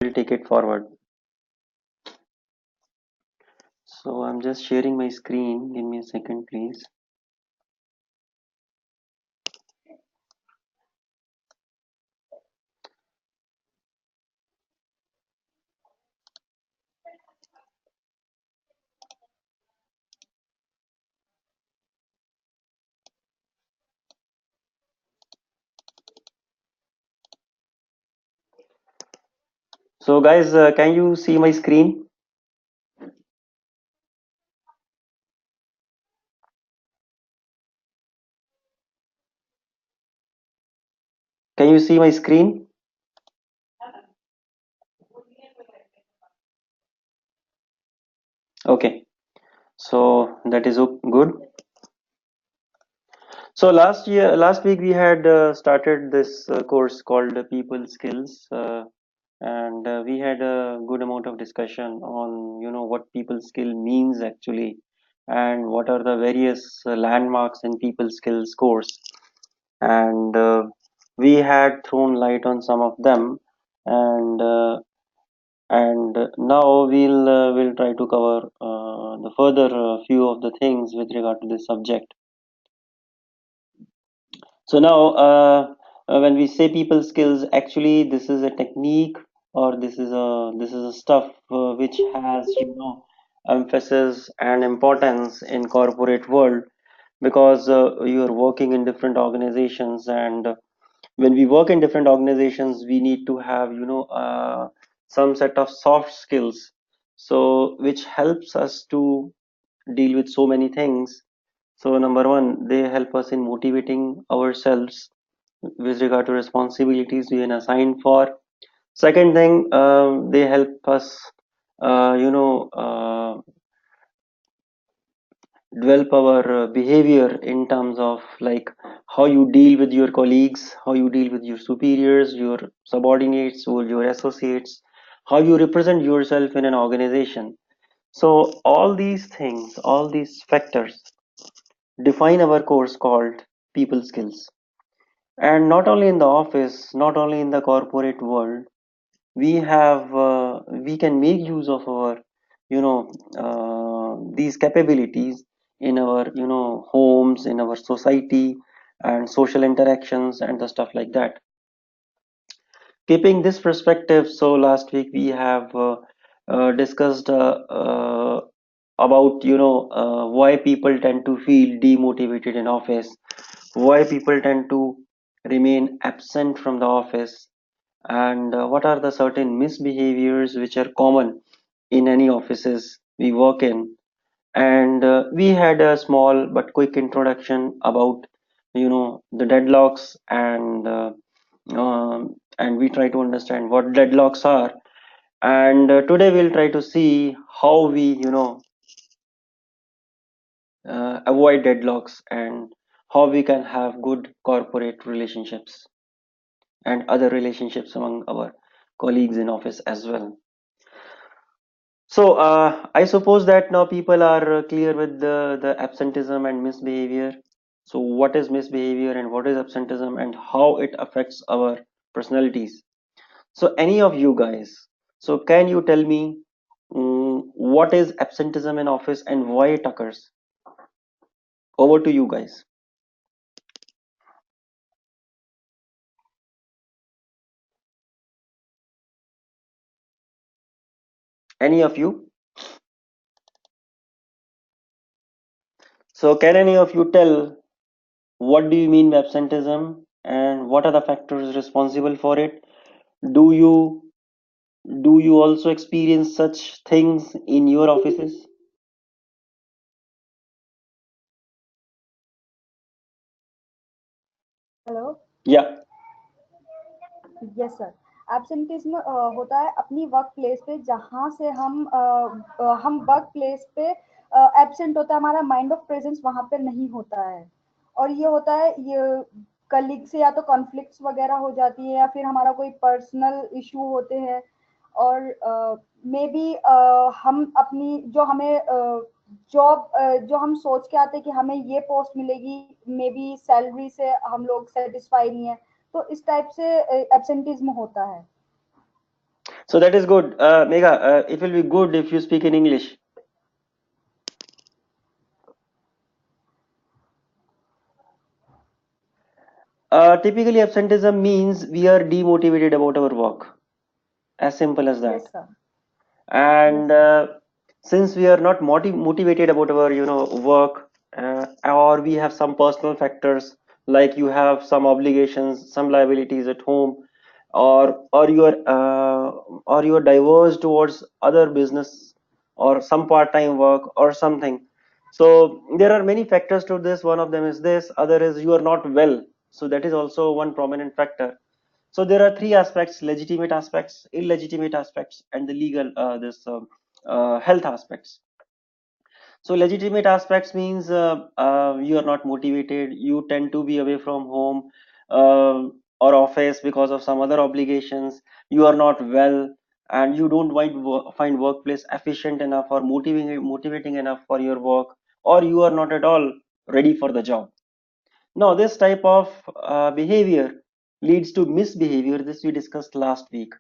will take it forward. So I'm just sharing my screen. Give me a second, please. So guys, can you see my screen? Can you see my screen? Okay, so that is good. So last week we had started this course called People Skills, and we had a good amount of discussion on what people skill means actually, and what are the various landmarks in people skills course, and we had thrown light on some of them, and now we'll try to cover the further few of the things with regard to this subject. So now, when we say people skills, actually this is a technique, or this is a stuff which has emphasis and importance in corporate world, because you are working in different organizations, and when we work in different organizations, we need to have some set of soft skills, so which helps us to deal with so many things. So number one, they help us in motivating ourselves with regard to responsibilities we are assigned for. Second thing, they help us, develop our behavior in terms of like how you deal with your colleagues, how you deal with your superiors, your subordinates, or your associates, how you represent yourself in an organization. So all these things, all these factors define our course called people skills. And not only in the office, not only in the corporate world, we can make use of our these capabilities in our homes, in our society, and social interactions and the stuff like that. Keeping this perspective, so last week we have discussed about why people tend to feel demotivated in office, why people tend to remain absent from the office, and what are the certain misbehaviors which are common in any offices we work in. And we had a small but quick introduction about the deadlocks, and we try to understand what deadlocks are. And today we'll try to see how we avoid deadlocks, and how we can have good corporate relationships and other relationships among our colleagues in office as well. So I suppose that now people are clear with the absenteeism and misbehavior. So what is misbehavior and what is absenteeism and how it affects our personalities? So any of you guys, so can you tell me what is absenteeism in office and why it occurs? Over to you guys. Any of you? So can any of you tell what do you mean by absenteeism and what are the factors responsible for it? Do you Do you also experience such things in your offices? Hello. Yeah. Yes sir. Absenteeism होता है अपनी work place पे जहाँ से हम work place पे absent होता है, हमारा माइंड ऑफ प्रेजेंस वहाँ पे नहीं होता है। और ये होता है, ये कलीग से या तो कॉन्फ्लिक्ट्स वगैरह हो जाती है या फिर हमारा कोई पर्सनल इशू होते हैं। और मे बी हम अपनी जो हमें जॉब जो हम सोच के आते हैं कि हमें ये पोस्ट मिलेगी, मे बी सैलरी से हम लोग सेटिस्फाई नहीं है, तो इस टाइप से एब्सेंटिज्म होता है। So that is good. Megha, it will be good if you speak in English. Typically, absenteeism means we are demotivated about our work. As simple as that. Yes, sir. And Yes, sir. since we are not motivated about our work, or we have some personal factors, like you have some obligations, some liabilities at home, or you are diverse towards other business or some part-time work or something. So there are many factors to this. One of them is this, other is you are not well, so that is also one prominent factor. So there are three aspects: legitimate aspects, illegitimate aspects, and the legal this health aspects. So legitimate aspects means you are not motivated, you tend to be away from home or office because of some other obligations, you are not well, and you don't find workplace efficient enough or motivating enough for your work, or you are not at all ready for the job. Now, this type of behavior leads to misbehavior. This we discussed last week.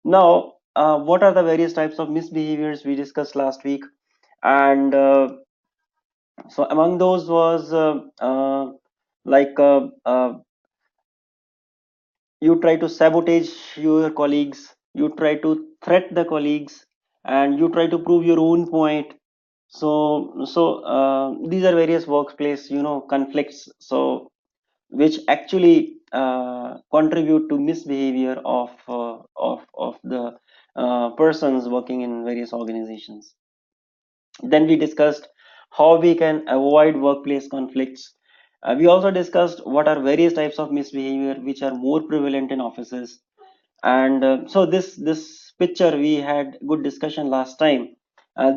Now, what are the various types of misbehaviors we discussed last week? And so, among those was like you try to sabotage your colleagues, you try to threat the colleagues, and you try to prove your own point. So these are various workplace, conflicts. So which actually contribute to misbehavior of the persons working in various organizations. Then we discussed how we can avoid workplace conflicts. We also discussed what are various types of misbehavior which are more prevalent in offices. And so this picture, we had good discussion last time.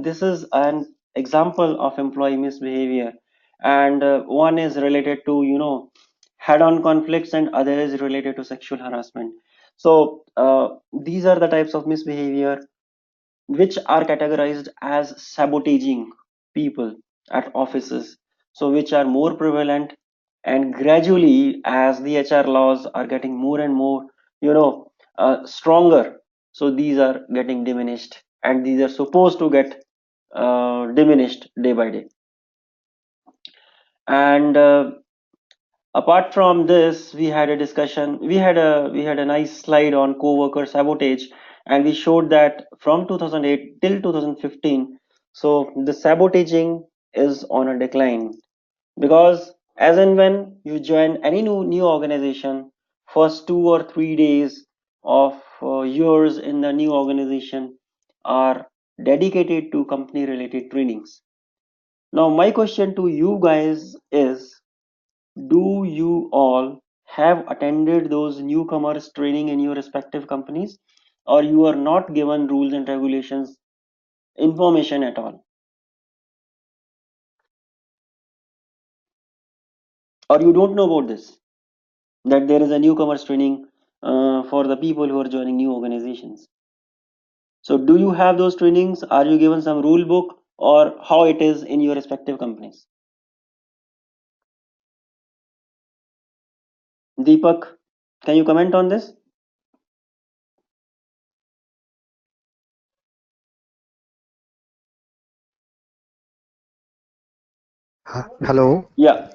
This is an example of employee misbehavior, and one is related to head-on conflicts, and other is related to sexual harassment. So these are the types of misbehavior which are categorized as sabotaging people at offices, so which are more prevalent. And gradually, as the HR laws are getting more and more stronger, so these are getting diminished, and these are supposed to get diminished day by day. And apart from this, we had a discussion, we had a nice slide on co-worker sabotage, and we showed that from 2008 till 2015, so the sabotaging is on a decline, because as and when you join any new organization, first 2 or 3 days of yours in the new organization are dedicated to company related trainings. Now my question to you guys is, do you all have attended those newcomers training in your respective companies, or you are not given rules and regulations information at all, or you don't know about this, that there is a newcomers training for the people who are joining new organizations? So do you have those trainings? Are you given some rule book, or how it is in your respective companies? Deepak, can you comment on this? Hello. Yeah.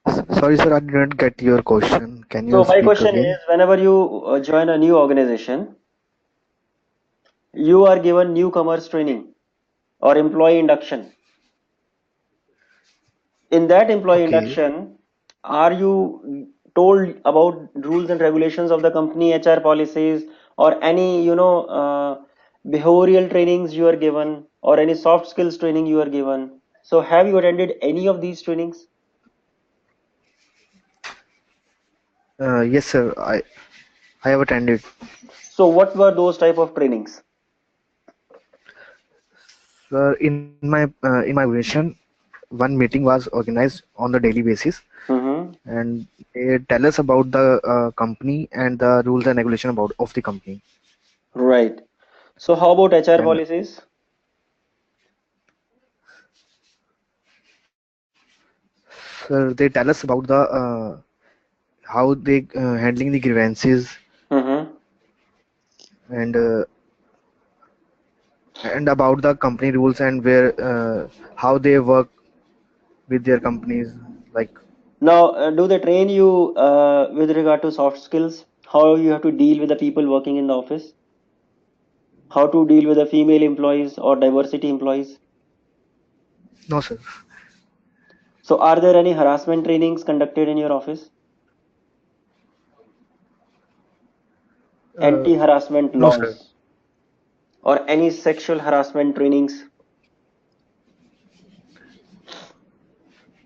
Sorry, sir, I didn't get your question. Can you So my speak question is, again? whenever you join a new organization, you are given newcomers training or employee induction. In that employee Okay. induction, are you told about rules and regulations of the company, HR policies, or any behavioral trainings you are given, or any soft skills training you are given? So have you attended any of these trainings? Yes, sir. I have attended. So what were those type of trainings? Sir, in my organization, one meeting was organized on the daily basis, Mm-hmm. and they tell us about the company and the rules and regulation about of the company. Right. So how about HR And policies? sir, they tell us about the how they handling the grievances. Mm-hmm. and about the company rules and where how they work with their companies, like. Now, do they train you with regard to soft skills? How you have to deal with the people working in the office? How to deal with the female employees or diversity employees? No, sir. So, are there any harassment trainings conducted in your office? uh, Anti-harassment no, sir. laws or any sexual harassment trainings?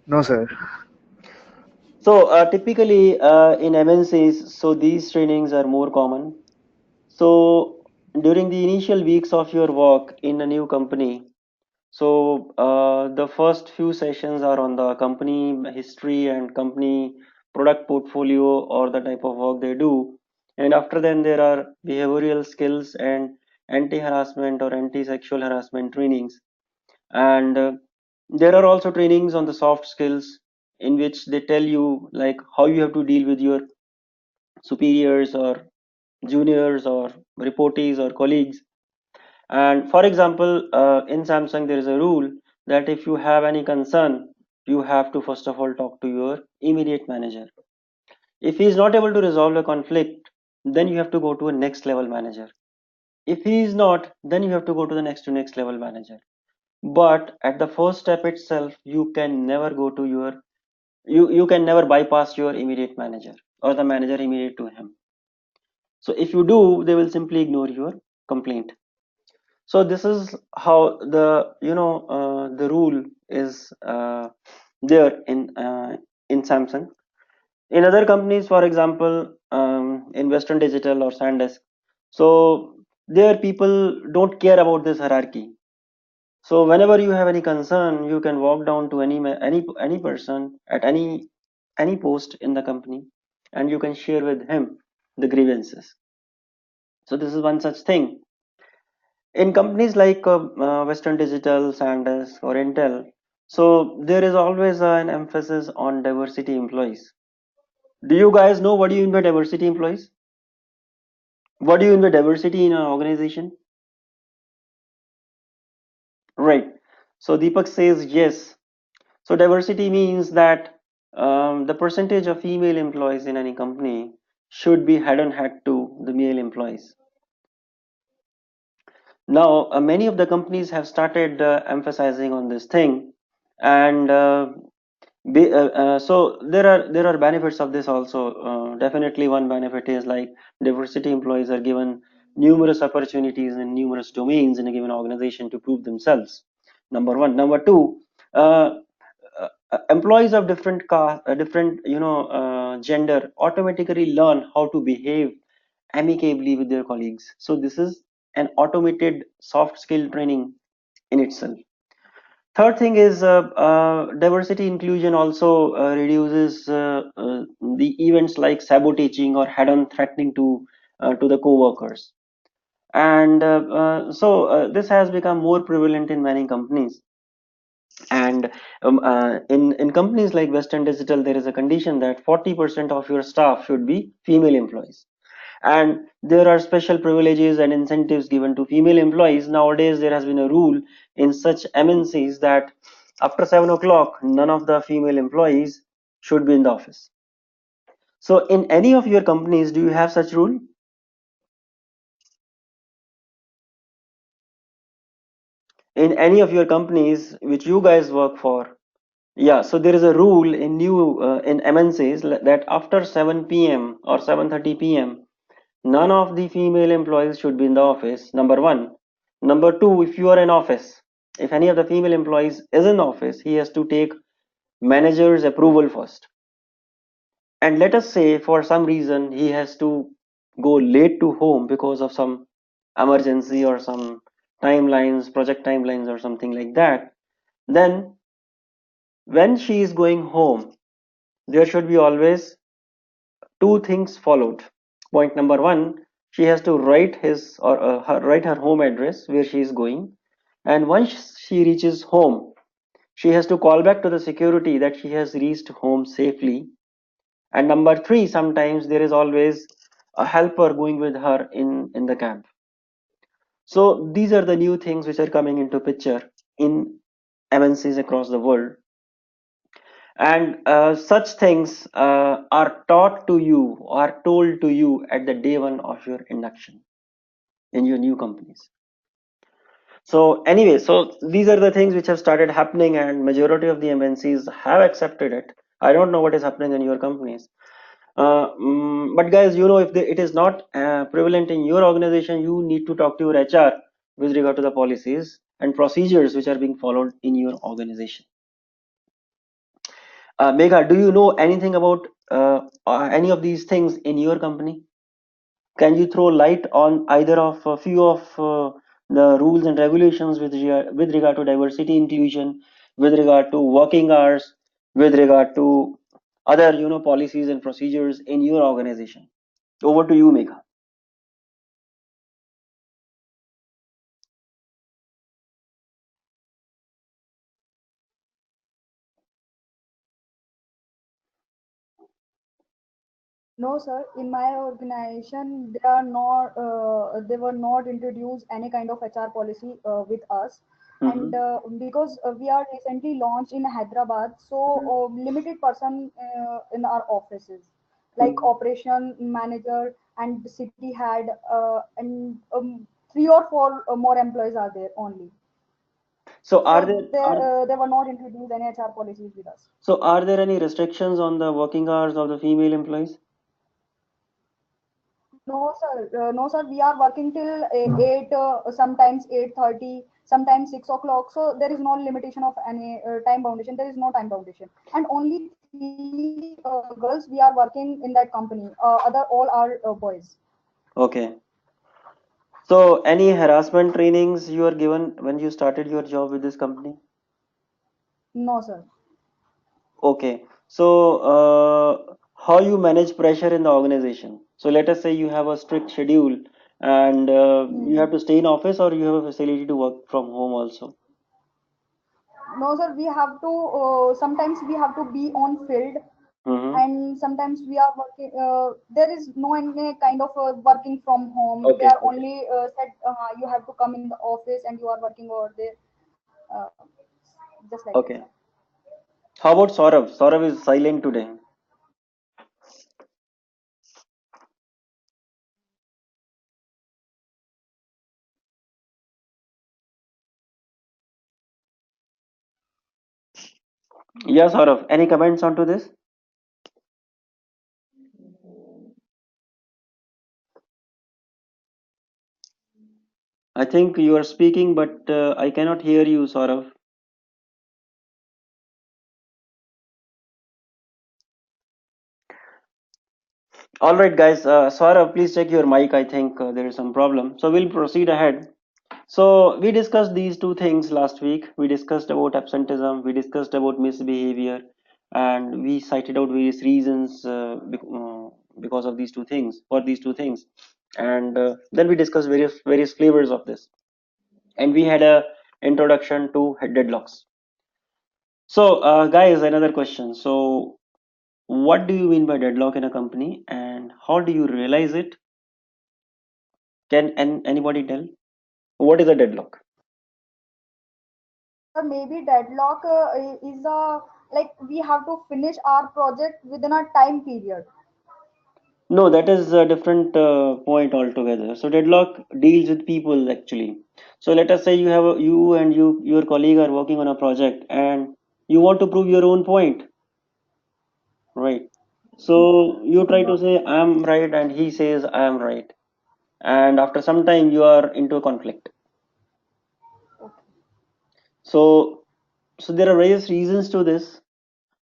No, sir. So, typically in MNCs, so these trainings are more common. So, during the initial weeks of your work in a new company, so the first few sessions are on the company history and company product portfolio or the type of work they do. And after then there are behavioral skills and anti-harassment or anti-sexual harassment trainings. And there are also trainings on the soft skills in which they tell you like how you have to deal with your superiors or juniors or reportees or colleagues. And for example, in Samsung, there is a rule that if you have any concern, you have to first of all talk to your immediate manager. If he is not able to resolve a conflict, then you have to go to a next level manager. If he is not, then you have to go to the next level manager. But at the first step itself, you can never go to your you can never bypass your immediate manager or the manager immediate to him. So if you do, they will simply ignore your complaint. So this is how the rule is there in Samsung. In other companies, for example, in Western Digital or SanDisk, so there people don't care about this hierarchy. So whenever you have any concern, you can walk down to any person at any post in the company, and you can share with him the grievances. So this is one such thing. In companies like Western Digital, SanDisk, or Intel, so there is always an emphasis on diversity employees. Do you guys know what do you mean by diversity employees? What do you mean by diversity in an organization? Right. So Deepak says yes. So diversity means that the percentage of female employees in any company should be head on head to the male employees. Now, many of the companies have started emphasizing on this thing, and so there are benefits of this also. Definitely, one benefit is like diversity employees are given numerous opportunities in numerous domains in a given organization to prove themselves. Number one. Number two, uh, employees of different gender automatically learn how to behave amicably with their colleagues. So this is an automated soft skill training in itself. Third thing is diversity inclusion also reduces the events like sabotaging or head-on threatening to the co-workers. And this has become more prevalent in many companies. And in companies like Western Digital, there is a condition that 40% of your staff should be female employees, and there are special privileges and incentives given to female employees. Nowadays there has been a rule in such MNCs that after 7 o'clock none of the female employees should be in the office. So in any of your companies, do you have such rule? In any of your companies which you guys work for? Yeah, so there is a rule in new in MNCs that after 7 p.m. or 7:30 p.m. none of the female employees should be in the office. Number one. Number two, if you are in office, if any of the female employees is in office, he has to take manager's approval first. And let us say for some reason he has to go late to home because of some emergency or some timelines, project timelines or something like that. Then when she is going home, there should be always two things followed. Point number one, she has to write his or write her home address where she is going, and once she reaches home, she has to call back to the security that she has reached home safely. And number three, sometimes there is always a helper going with her in the cab. So these are the new things which are coming into picture in MNCs across the world, and such things are taught to you, are told to you at the day one of your induction in your new companies. So anyway, so these are the things which have started happening, and majority of the MNCs have accepted it. I don't know what is happening in your companies, but guys, if it is not prevalent in your organization, you need to talk to your HR with regard to the policies and procedures which are being followed in your organization. Megha, do you know anything about any of these things in your company? Can you throw light on either of a few of the rules and regulations with regard to diversity inclusion, with regard to working hours, with regard to other policies and procedures in your organization? Over to you, Megha. No, sir. In my organization, they were not introduced any kind of HR policy with us, and Mm-hmm. because we are recently launched in Hyderabad, so limited person in our offices, like Mm-hmm. operation manager and city head, and three or four more employees are there only. So are So there are they were not introduced any HR policies with us. so are there any restrictions on the working hours of the female employees? No, sir. No, sir. We are working till 8, sometimes 8:30, sometimes 6 o'clock. So there is no limitation of any time foundation. There is no time foundation. And only three girls we are working in that company. Other all are boys. Okay. So any harassment trainings you are given when you started your job with this company? No, sir. Okay. So how you manage pressure in the organization? So let us say you have a strict schedule and you have Hmm. to stay in office, or you have a facility to work from home also. No, sir. We have to. Sometimes we have to be on field, Mm-hmm. and sometimes we are working. There is no any kind of working from home. They Okay. are Okay. only said you have to come in the office and you are working over there. Uh, just like that. Okay. How about Saurav? Saurav is silent today. Yeah, Saurav. Any comments onto this? I think you are speaking, but I cannot hear you, Saurav. All right, guys. Saurav, please check your mic. I think there is some problem. So we'll proceed ahead. So we discussed these two things last week. We discussed about absenteeism. We discussed about misbehavior, and we cited out various reasons because of these two things. For these two things, and then we discussed various flavors of this, and we had a introduction to deadlocks. So, guys, another question. So, what do you mean by deadlock in a company, and how do you realize it? Can anybody tell what is a deadlock? Or maybe deadlock is a like we have to finish our project within a time period. No, that is a different point altogether. So, deadlock deals with people actually. So, let us say you and your colleague are working on a project, and you want to prove your own point, right? So, you try to say I am right, and he says I am right, and after some time, you are into a conflict. Okay. So, there are various reasons to this,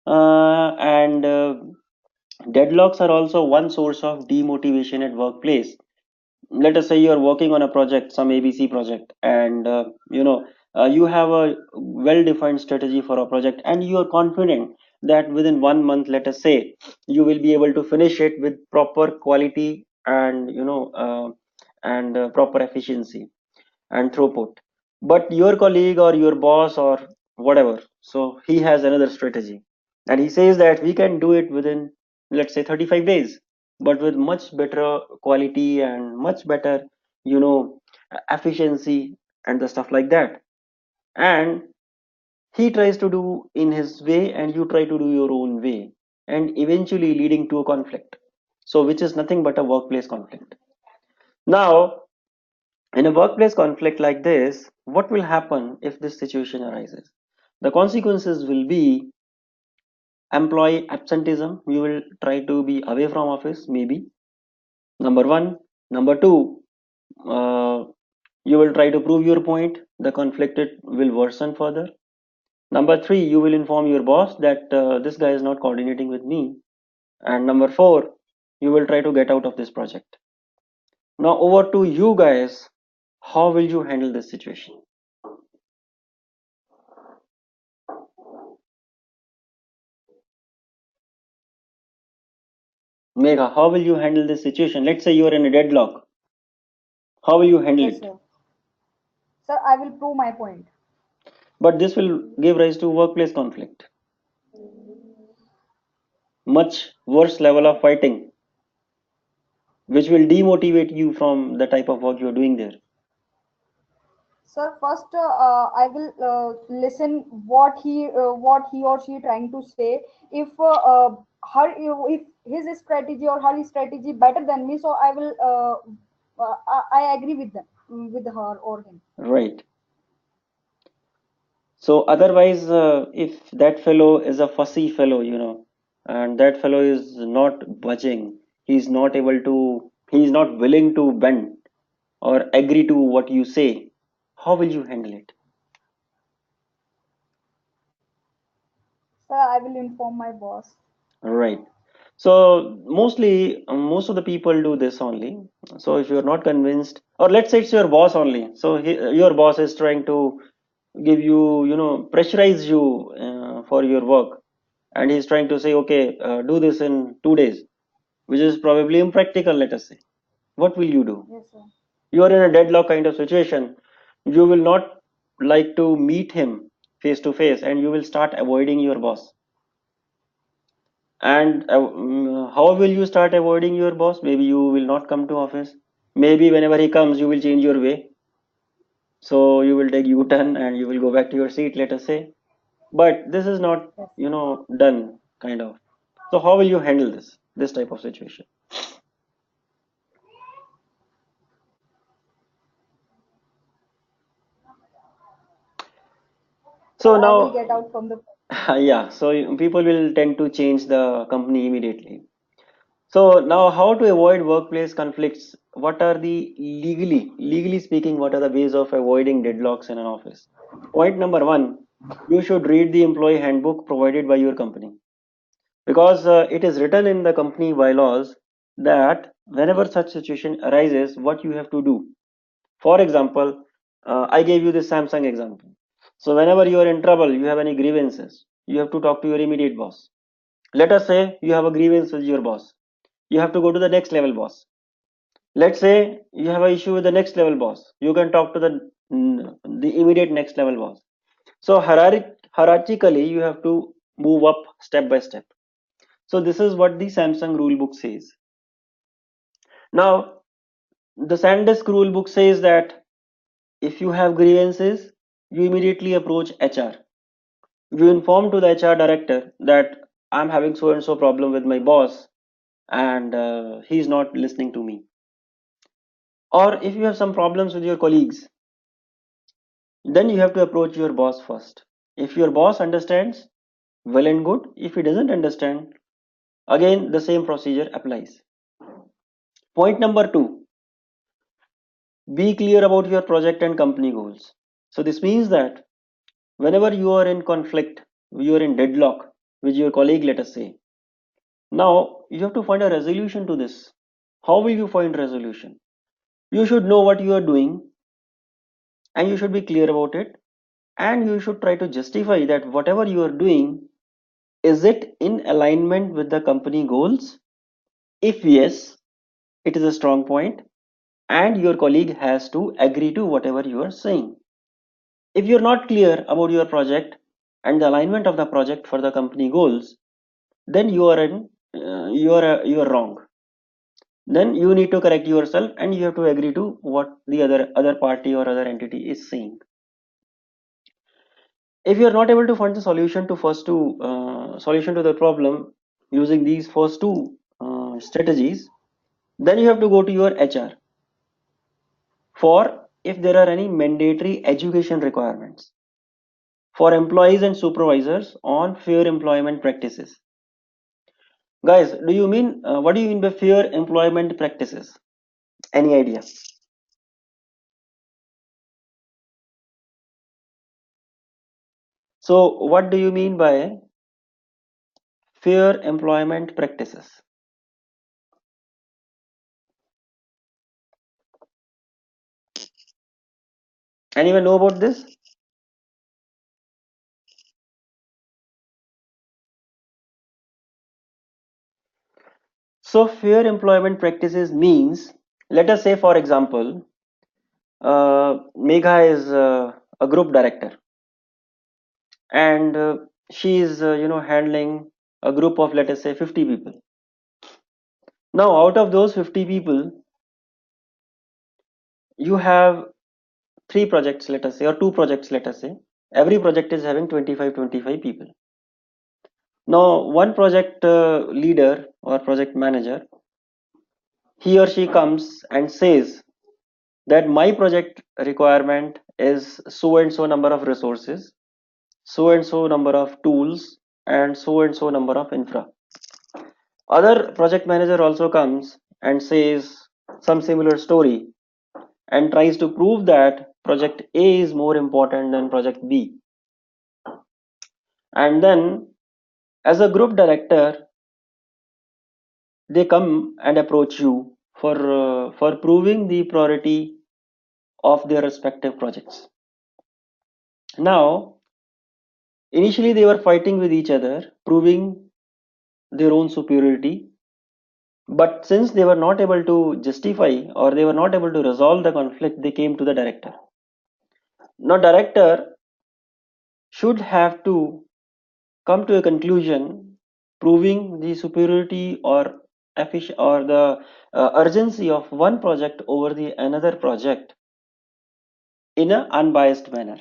and deadlocks are also one source of demotivation at workplace. Let us say you are working on a project, some ABC project, and you have a well defined strategy for a project, and you are confident that within 1 month, let us say, you will be able to finish it with proper quality and proper efficiency and throughput. But your colleague or your boss or whatever, so he has another strategy, and he says that we can do it within, let's say, 35 days, but with much better quality and much better, you know, efficiency and the stuff like that. And he tries to do in his way and you try to do your own way, and eventually leading to a conflict. So which is nothing but a workplace conflict. Now, in a workplace conflict like this, what will happen if this situation arises? The consequences will be employee absenteeism. You will try to be away from office, maybe. Number one. Number two, uh, you will try to prove your point. The conflict will worsen further. Number three, you will inform your boss that this guy is not coordinating with me. And number four, you will try to get out of this project. Now, over to you guys. How will you handle this situation? Megha, how will you handle this situation? Let's say you are in a deadlock. How will you handle Yes, it? sir. Sir, I will prove my point. But this will give rise to workplace conflict, much worse level of fighting, which will demotivate you from the type of work you're doing there. Sir, first I will listen what he or she trying to say. If her if his strategy or her strategy better than me, so I will I agree with them, with her or him. Right. So otherwise, if that fellow is a fussy fellow, and that fellow is not budging, he's not willing to bend or agree to what you say, how will you handle it? Sir, I will inform my boss. Right. So mostly, most of the people do this only. So if you're not convinced, or let's say it's your boss only. So your boss is trying to give you, pressurize you for your work, and he's trying to say, okay, do this in 2 days, which is probably impractical. Let us say, what will you do? Yes, sir. You are in a deadlock kind of situation. You will not like to meet him face to face, and you will start avoiding your boss. And how will you start avoiding your boss? Maybe you will not come to office. Maybe whenever he comes, you will change your way. So you will take U-turn and you will go back to your seat, let us say. But this is not, Yes. done kind of. So how will you handle this type of situation? Sir, So I will now, get out from the. yeah, so people will tend to change the company immediately. So now, how to avoid workplace conflicts? What are the legally speaking, what are the ways of avoiding deadlocks in an office? Point number one, you should read the employee handbook provided by your company, because it is written in the company bylaws that whenever such situation arises, what you have to do. For example, I gave you this Samsung example. So whenever you are in trouble, you have any grievances, you have to talk to your immediate boss. Let us say you have a grievance with your boss. You have to go to the next level boss. Let's say you have an issue with the next level boss. You can talk to the immediate next level boss. So hierarchically, you have to move up step by step. So this is what the Samsung rule book says. Now, the SanDisk rule book says that if you have grievances, you immediately approach HR. You inform to the HR director that I'm having so and so problem with my boss, and he's not listening to me. Or if you have some problems with your colleagues, then you have to approach your boss first. If your boss understands, well and good. If he doesn't understand, again the same procedure applies. Point number two, be clear about your project and company goals. So this means that whenever you are in conflict, you are in deadlock with your colleague, let us say, now you have to find a resolution to this. How will you find resolution? You should know what you are doing and you should be clear about it, and you should try to justify that whatever you are doing, is it in alignment with the company goals? If yes, it is a strong point, and your colleague has to agree to whatever you are saying. If you're not clear about your project and the alignment of the project for the company goals, then you are wrong. then you need to correct yourself and you have to agree to what the other party or other entity is saying. If you are not able to find the solution to the problem using these first two strategies, then you have to go to your HR for if there are any mandatory education requirements for employees and supervisors on fair employment practices. Guys, what do you mean by fair employment practices? Any idea? So what do you mean by fair employment practices? Anyone know about this? So fair employment practices means, let us say for example, Megha is a group director, and she is handling a group of, let us say, 50 people. Now out of those 50 people, you have three projects, let us say, or two projects, let us say. Every project is having 25 people. Now one project leader or project manager, he or she comes and says that my project requirement is so and so number of resources, so and so number of tools, and so number of infra. Other project manager also comes and says some similar story and tries to prove that project A is more important than project B. And then as a group director, they come and approach you for proving the priority of their respective projects. Now, initially they were fighting with each other, proving their own superiority. But since they were not able to justify or they were not able to resolve the conflict, they came to the director. Now, director should have to come to a conclusion proving the superiority or or the urgency of one project over the another project in an unbiased manner.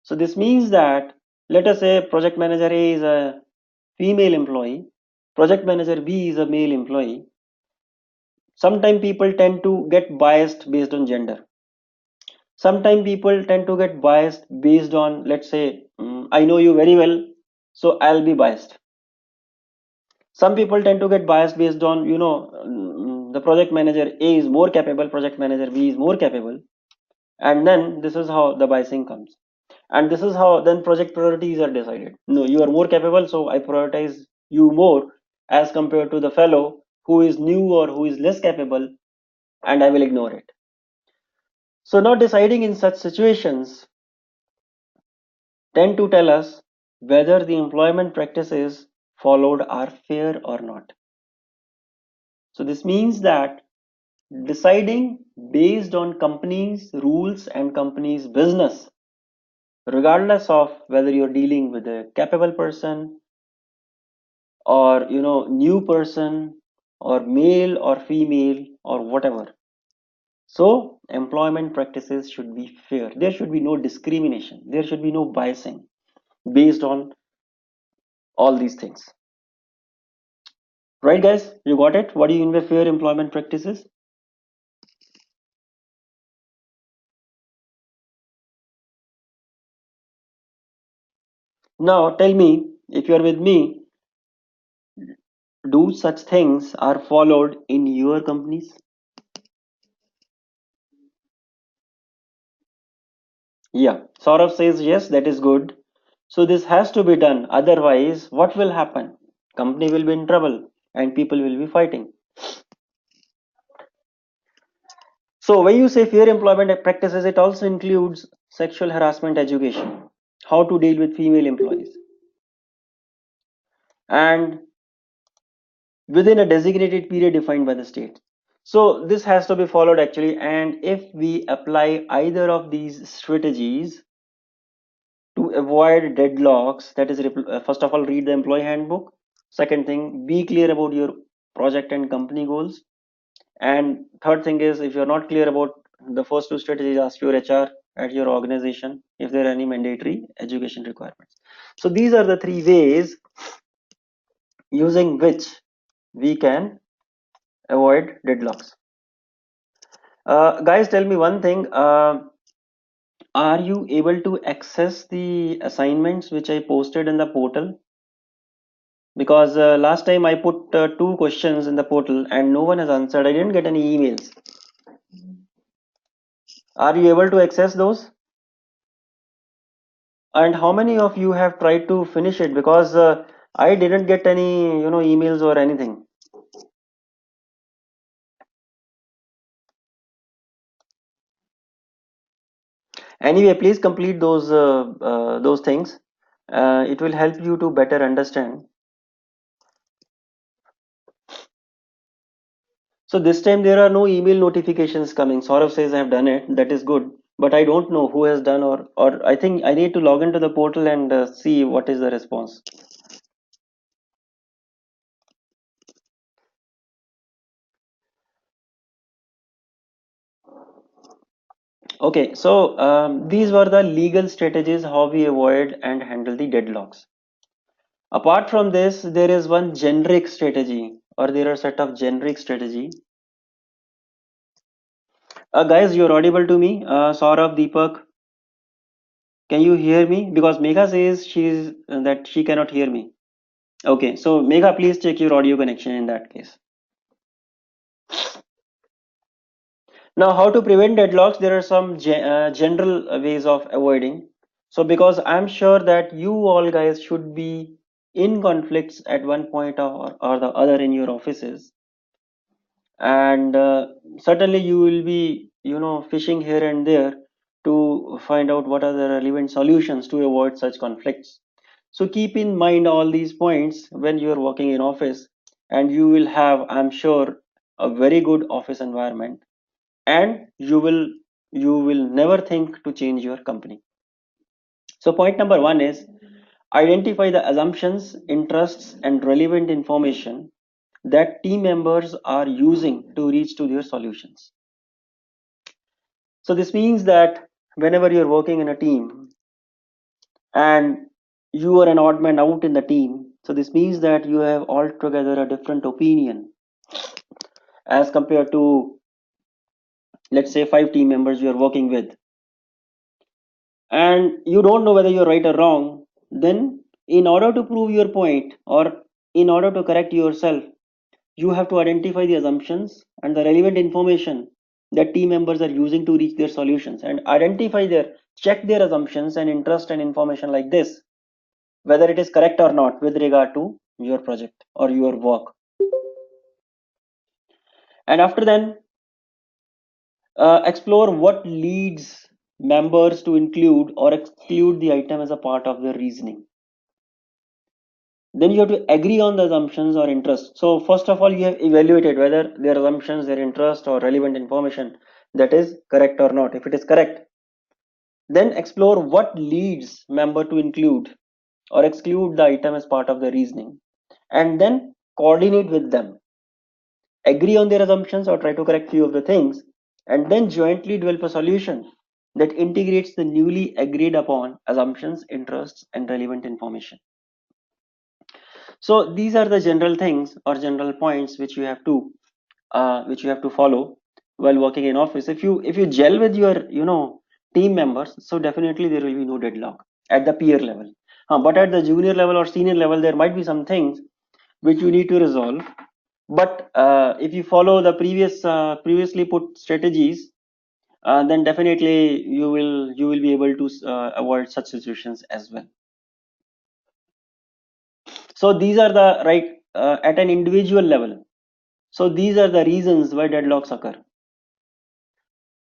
So this means that, let us say project manager A is a female employee, project manager B is a male employee. Sometimes people tend to get biased based on gender. Sometimes people tend to get biased based on, let's say, I know you very well, so I'll be biased. Some people tend to get biased based on, the project manager A is more capable, project manager B is more capable, and then this is how the biasing comes. And this is how then project priorities are decided. No, you are more capable, so I prioritize you more as compared to the fellow who is new or who is less capable, and I will ignore it. So now deciding in such situations tend to tell us whether the employment practices followed are fair or not. So this means that deciding based on companies' rules and companies' business, regardless of whether you're dealing with a capable person or new person or male or female or whatever. So employment practices should be fair. There should be no discrimination. There should be no biasing based on all these things. Right, guys? You got it? What do you mean by fair employment practices? Now, tell me, if you are with me, do such things are followed in your companies? Yeah. Saurabh says yes, that is good. So this has to be done. Otherwise, what will happen? Company will be in trouble and people will be fighting. So when you say fair employment practices, it also includes sexual harassment education, how to deal with female employees, and within a designated period defined by the state. So this has to be followed actually, and if we apply either of these strategies to avoid deadlocks, that is, first of all, read the employee handbook. Second thing, be clear about your project and company goals. And third thing is, if you're not clear about the first two strategies, ask your HR at your organization if there are any mandatory education requirements. So these are the three ways using which we can avoid deadlocks. Guys, tell me one thing. Are you able to access the assignments which I posted in the portal? Because last time I put two questions in the portal and no one has answered. I didn't get any emails. Are you able to access those? And how many of you have tried to finish it? Because I didn't get any, emails or anything. Anyway, please complete those things. It will help you to better understand. So this time there are no email notifications coming. Saurav says I have done it. That is good. But I don't know who has done, or I think I need to log into the portal and see what is the response. Okay, so these were the legal strategies how we avoid and handle the deadlocks. Apart from this, there is one generic strategy, or there are set of generic strategy. Guys, you're audible to me. Saurabh, Deepak, can you hear me? Because Megha says that she cannot hear me. Okay, so Megha, please check your audio connection in that case. Now, how to prevent deadlocks? There are some general ways of avoiding. So, because I'm sure that you all guys should be in conflicts at one point or the other in your offices, and certainly you will be, fishing here and there to find out what are the relevant solutions to avoid such conflicts. So, keep in mind all these points when you are working in office, and you will have, I'm sure, a very good office environment, and you will never think to change your company. So point number one is identify the assumptions, interests, and relevant information that team members are using to reach to their solutions. So this means that whenever you're working in a team and you are an odd man out in the team, so this means that you have altogether a different opinion as compared to, let's say, 5 team members you are working with, and you don't know whether you're right or wrong. Then in order to prove your point, or in order to correct yourself, you have to identify the assumptions and the relevant information that team members are using to reach their solutions, and check their assumptions and interest and information like this, whether it is correct or not with regard to your project or your work. And after then, explore what leads members to include or exclude the item as a part of their reasoning. Then you have to agree on the assumptions or interest. So first of all, you have evaluated whether their assumptions, their interest, or relevant information that is correct or not. If it is correct, then explore what leads member to include or exclude the item as part of the reasoning, and then coordinate with them, agree on their assumptions or try to correct few of the things, and then jointly develop a solution that integrates the newly agreed upon assumptions, interests, and relevant information. So these are the general things or general points which you have to follow while working in office. If you gel with your team members, so definitely there will be no deadlock at the peer level. But at the junior level or senior level, there might be some things which you need to resolve. But if you follow the previously put strategies, then definitely you will be able to avoid such situations as well. So these are the right at an individual level. So these are the reasons why deadlocks occur.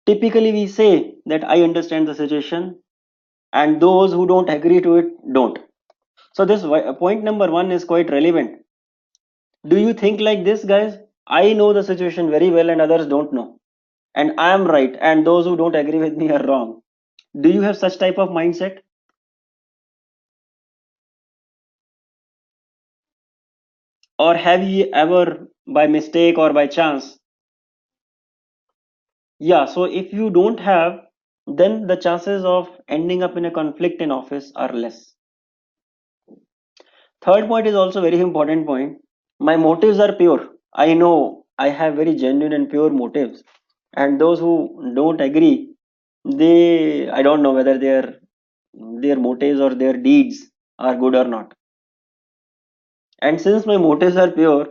Typically, we say that I understand the situation, and those who don't agree to it don't. So this point number one is quite relevant. Do you think like this, guys? I know the situation very well, and others don't know, and I am right, and those who don't agree with me are wrong. Do you have such type of mindset? Or have you ever, by mistake or by chance, Yeah, so if you don't have, then the chances of ending up in a conflict in office are less. Third point is also very important point. My motives are pure. I know I have very genuine and pure motives. And those who don't agree, they, I don't know whether their motives or their deeds are good or not. And since my motives are pure,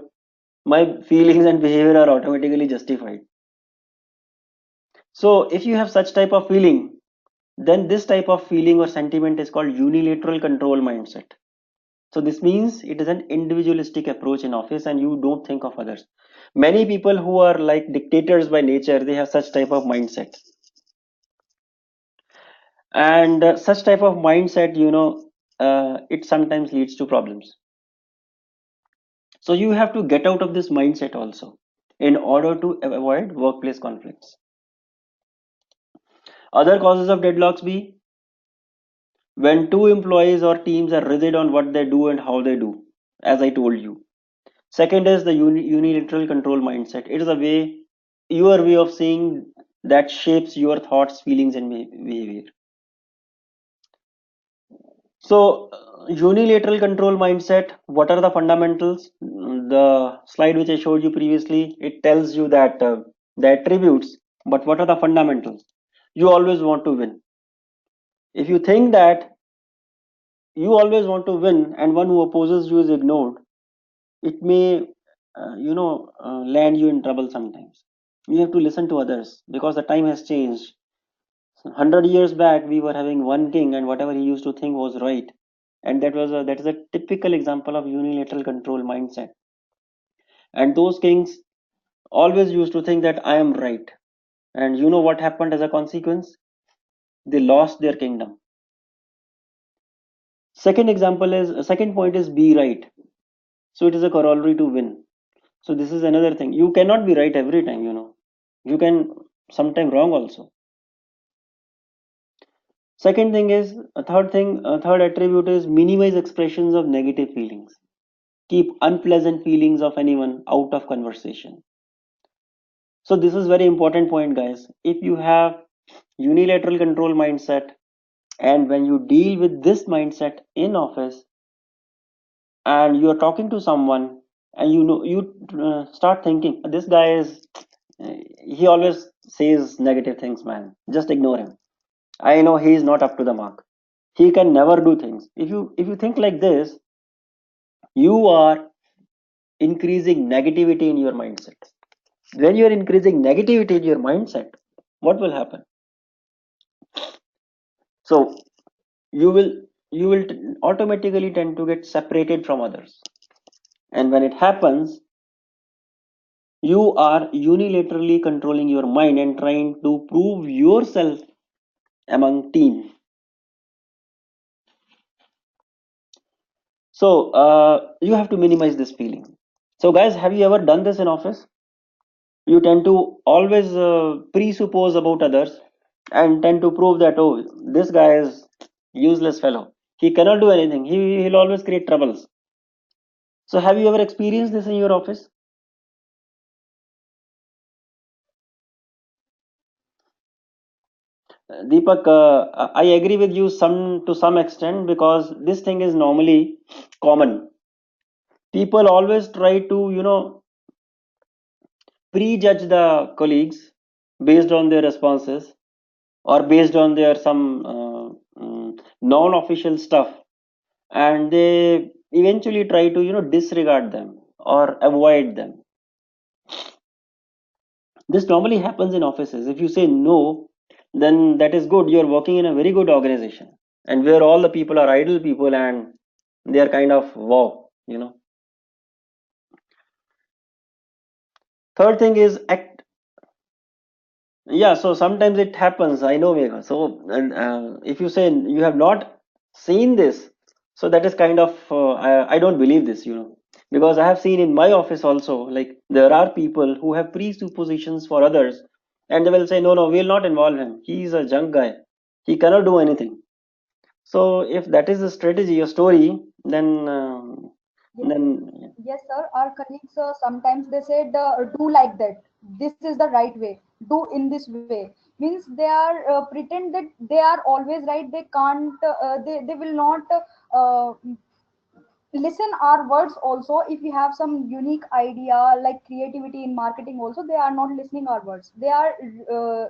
my feelings and behavior are automatically justified. So if you have such type of feeling, then this type of feeling or sentiment is called unilateral control mindset. So this means it is an individualistic approach in office and you don't think of others. Many people who are like dictators by nature, they have such type of mindset. And such type of mindset, it sometimes leads to problems. So you have to get out of this mindset also in order to avoid workplace conflicts. Other causes of deadlocks be when two employees or teams are rigid on what they do and how they do, as I told you. Second is the unilateral control mindset. It is a way, your way of seeing that shapes your thoughts, feelings, and behavior. So, unilateral control mindset, what are the fundamentals? The slide which I showed you previously, it tells you that the attributes, but what are the fundamentals? You always want to win. If you think that you always want to win and one who opposes you is ignored, it may, land you in trouble sometimes. You have to listen to others because the time has changed. 100 years back, we were having one king, and whatever he used to think was right. And that is a typical example of unilateral control mindset. And those kings always used to think that I am right. And you know what happened as a consequence? They lost their kingdom. Second point is be right. So it is a corollary to win. So this is another thing. You cannot be right every time, You can sometime wrong also. Third attribute is minimize expressions of negative feelings. Keep unpleasant feelings of anyone out of conversation. So this is very important point, guys. If you have unilateral control mindset, and when you deal with this mindset in office, and you are talking to someone, and you start thinking, this guy is, he always says negative things, man. Just ignore him. I know he is not up to the mark. He can never do things. If you think like this, you are increasing negativity in your mindset. When you are increasing negativity in your mindset, what will happen? So you will automatically tend to get separated from others. And when it happens, you are unilaterally controlling your mind and trying to prove yourself among team. So you have to minimize this feeling. So guys, have you ever done this in office? You tend to always presuppose about others and tend to prove that, oh, this guy is useless fellow, he cannot do anything, he'll always create troubles. So have you ever experienced this in your office? Deepak, I agree with you some to some extent because this thing is normally common. People always try to, prejudge the colleagues based on their responses or based on their some non-official stuff, and they eventually try to, disregard them or avoid them. This normally happens in offices. If you say no, then that is good, you're working in a very good organization, and where all the people are idle people and they are kind of wow. Third thing is act. Yeah, so sometimes it happens, I know, Megha. So and if you say you have not seen this, so that is kind of I don't believe this, because I have seen in my office also, like there are people who have presuppositions for others, and they will say, no, no, we'll not involve him, he's a junk guy, he cannot do anything. So if that is a strategy, a story, then Yes, Then yes, sir. Our colleagues sometimes they said, "Do like that. This is the right way. Do in this way." Means they are pretend that they are always right. They can't. They will not listen our words also. If we have some unique idea like creativity in marketing also, they are not listening our words. They are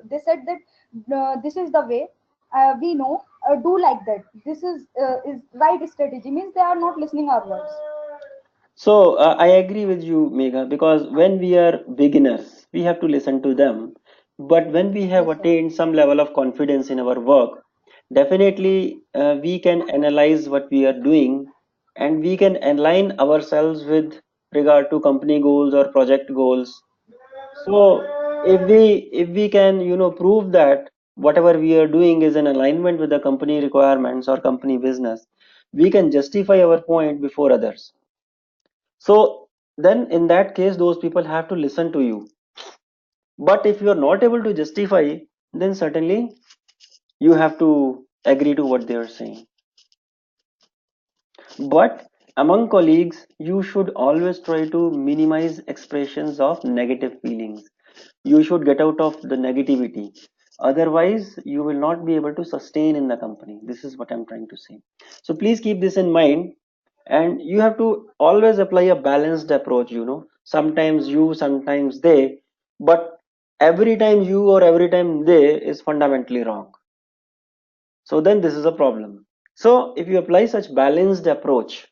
they said that this is the way, we know, do like that, this is right strategy. Means they are not listening our words. so I agree with you, Megha, because when we are beginners, we have to listen to them. But when we have Yes, sir. attained some level of confidence in our work, definitely we can analyze what we are doing, and we can align ourselves with regard to company goals or project goals. So if we can, prove that whatever we are doing is in alignment with the company requirements or company business, we can justify our point before others. So then in that case, those people have to listen to you. But if you are not able to justify, then certainly you have to agree to what they are saying. But among colleagues, you should always try to minimize expressions of negative feelings. You should get out of the negativity. Otherwise, you will not be able to sustain in the company. This is what I'm trying to say. So please keep this in mind. And you have to always apply a balanced approach. Sometimes you, sometimes they, but every time you or every time they is fundamentally wrong. So then this is a problem. So if you apply such balanced approach,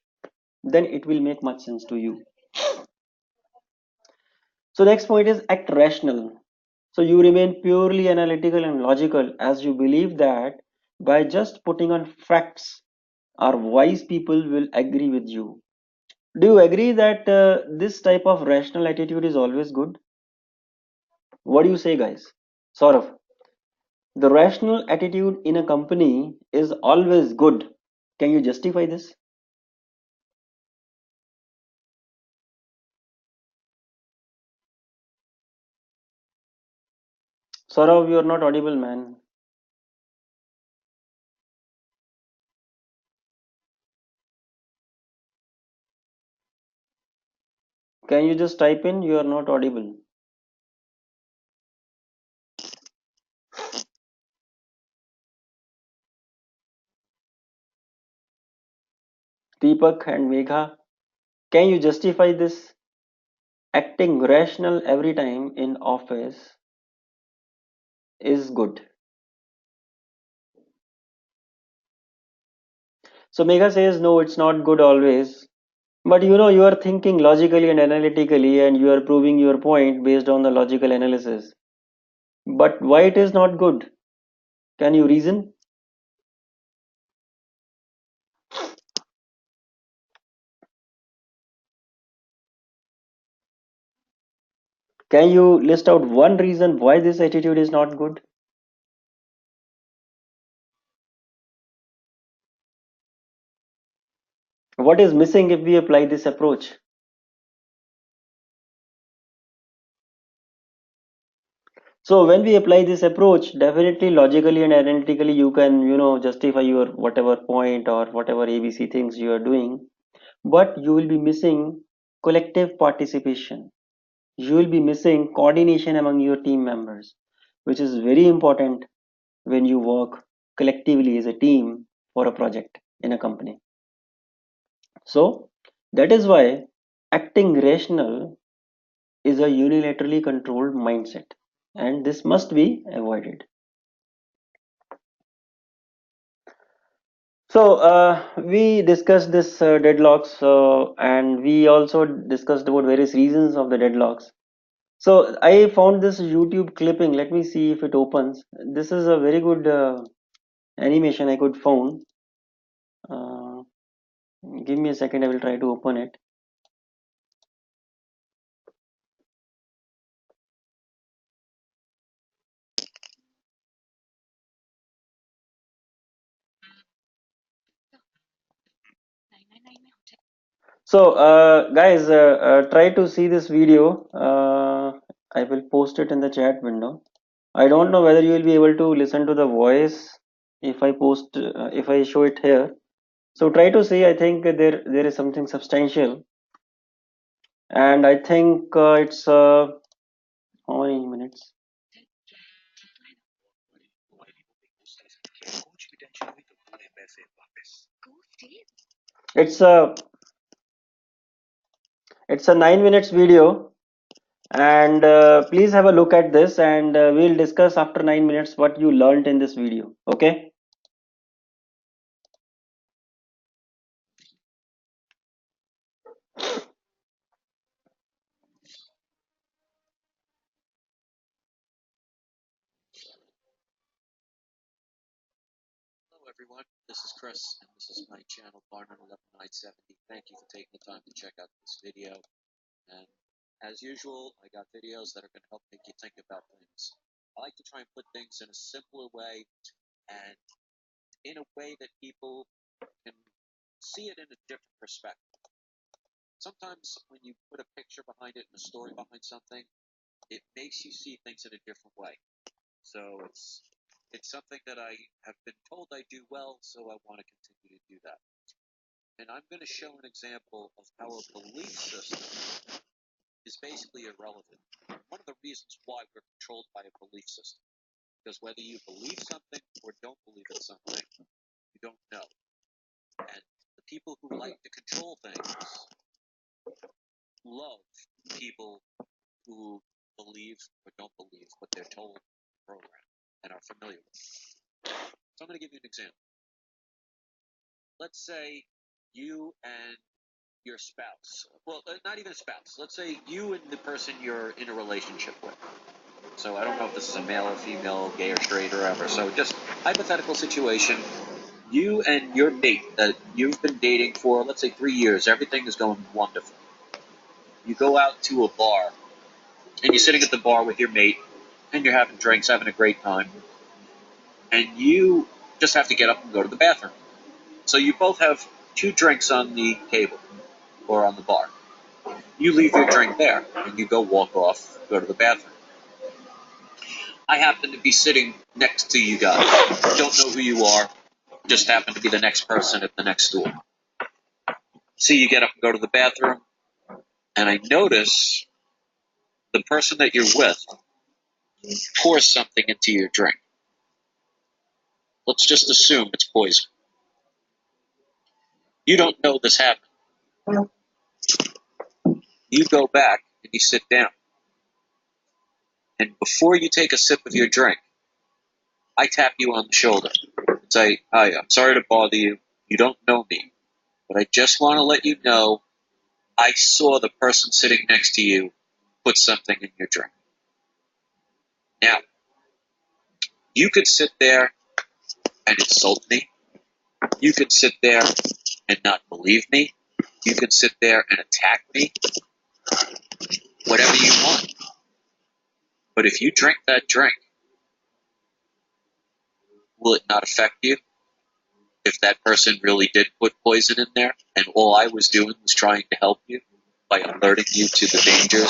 then it will make much sense to you. So next point is act rational. So you remain purely analytical and logical as you believe that by just putting on facts, our wise people will agree with you. Do you agree that this type of rational attitude is always good? What do you say, guys? Sort of. The rational attitude in a company is always good. Can you justify this? Saurav, you are not audible, man. Can you just type in you are not audible? Deepak and Megha, can you justify this? Acting rational every time in office is good. So Megha says no, it's not good always. But you are thinking logically and analytically and you are proving your point based on the logical analysis. But why it is not good? Can you reason? Can you list out one reason why this attitude is not good? What is missing if we apply this approach? So when we apply this approach, definitely logically and analytically you can, justify your whatever point or whatever ABC things you are doing, but you will be missing collective participation. You will be missing coordination among your team members, which is very important when you work collectively as a team for a project in a company. So that is why acting rational is a unilaterally controlled mindset, and this must be avoided. So we discussed this deadlocks, and we also discussed about various reasons of the deadlocks. So I found this YouTube clipping. Let me see if it opens. This is a very good animation I could found. Uh, Give me a second. I will try to open it. So guys, try to see this video. I will post it in the chat window. I don't know whether you will be able to listen to the voice if I post if I show it here. So try to see. I think there is something substantial, and I think it's how many minutes? It's a it's a 9 minutes video, and please have a look at this, and we'll discuss after 9 minutes what you learned in this video. Okay. Hello everyone, this is Chris, and this is my channel, Barnum11970. Thank you for taking the time to check out this video. And as usual, I got videos that are going to help make you think about things. I like to try and put things in a simpler way, and in a way that people can see it in a different perspective. Sometimes when you put a picture behind it and a story behind something, it makes you see things in a different way. So it's something that I have been told I do well, so I want to continue to do that. And I'm going to show an example of how a belief system is basically irrelevant. One of the reasons why we're controlled by a belief system, because whether you believe something or don't believe in something, you don't know. And the people who like to control things love people who believe or don't believe what they're told in the program and are familiar with. So I'm going to give you an example. Let's say you and your spouse, well, not even a spouse. Let's say you and the person you're in a relationship with. So I don't know if this is a male or female, gay or straight or whatever. So just hypothetical situation. You and your mate that you've been dating for, let's say, 3 years, everything is going wonderful. You go out to a bar, and you're sitting at the bar with your mate, and you're having drinks, having a great time, and you just have to get up and go to the bathroom. So you both have 2 drinks on the table or on the bar. You leave your drink there, and you go walk off, go to the bathroom. I happen to be sitting next to you guys. Don't know who you are, just happen to be the next person at the next stool. See, you get up and go to the bathroom, and I notice the person that you're with pours something into your drink. Let's just assume it's poison. You don't know this happened. You go back and you sit down. And before you take a sip of your drink, I tap you on the shoulder and say, "Hi, I'm sorry to bother you. You don't know me, but I just want to let you know I saw the person sitting next to you put something in your drink." Now, you could sit there and insult me. You could sit there and not believe me. You could sit there and attack me. Whatever you want. But if you drink that drink, will it not affect you? If that person really did put poison in there, and all I was doing was trying to help you by alerting you to the dangers.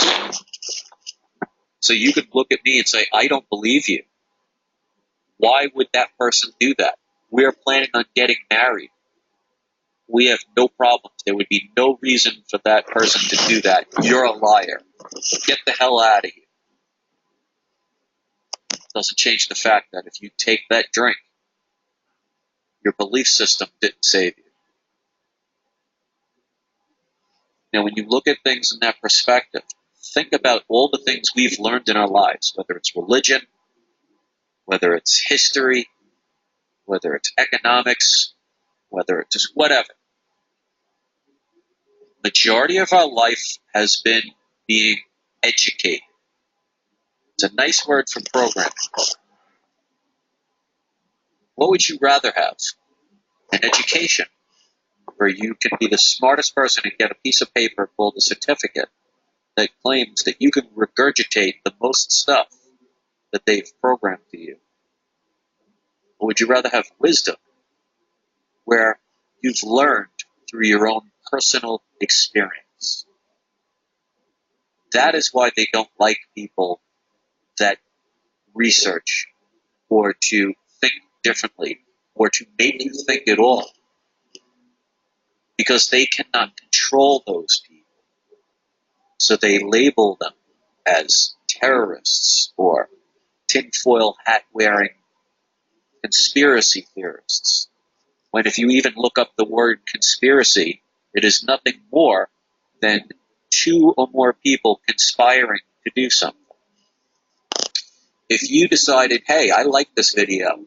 So you could look at me and say, "I don't believe you." Why would that person do that? We're planning on getting married. We have no problems. There would be no reason for that person to do that. You're a liar. Get the hell out of here. Doesn't change the fact that if you take that drink, your belief system didn't save you. Now, when you look at things in that perspective, think about all the things we've learned in our lives, whether it's religion, whether it's history, whether it's economics, whether it's just whatever. Majority of our life has been being educated. It's a nice word for programming. What would you rather have? An education where you can be the smartest person and get a piece of paper called a certificate that claims that you can regurgitate the most stuff that they've programmed to you? Or would you rather have wisdom where you've learned through your own personal experience? That is why they don't like people that research or to think differently or to make you think at all. because they cannot control those people. So they label them as terrorists or tinfoil hat wearing conspiracy theorists. When if you even look up the word conspiracy, it is nothing more than two or more people conspiring to do something. If you decided, hey, I like this video,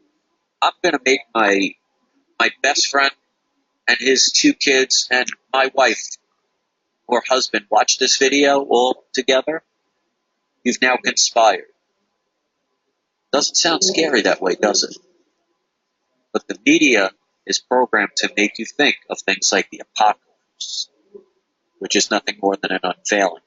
I'm going to make my best friend and his two kids and my wife or husband watch this video all together, you've now conspired. Doesn't sound scary that way, does it? But the media is programmed to make you think of things like the apocalypse, which is nothing more than an unveiling,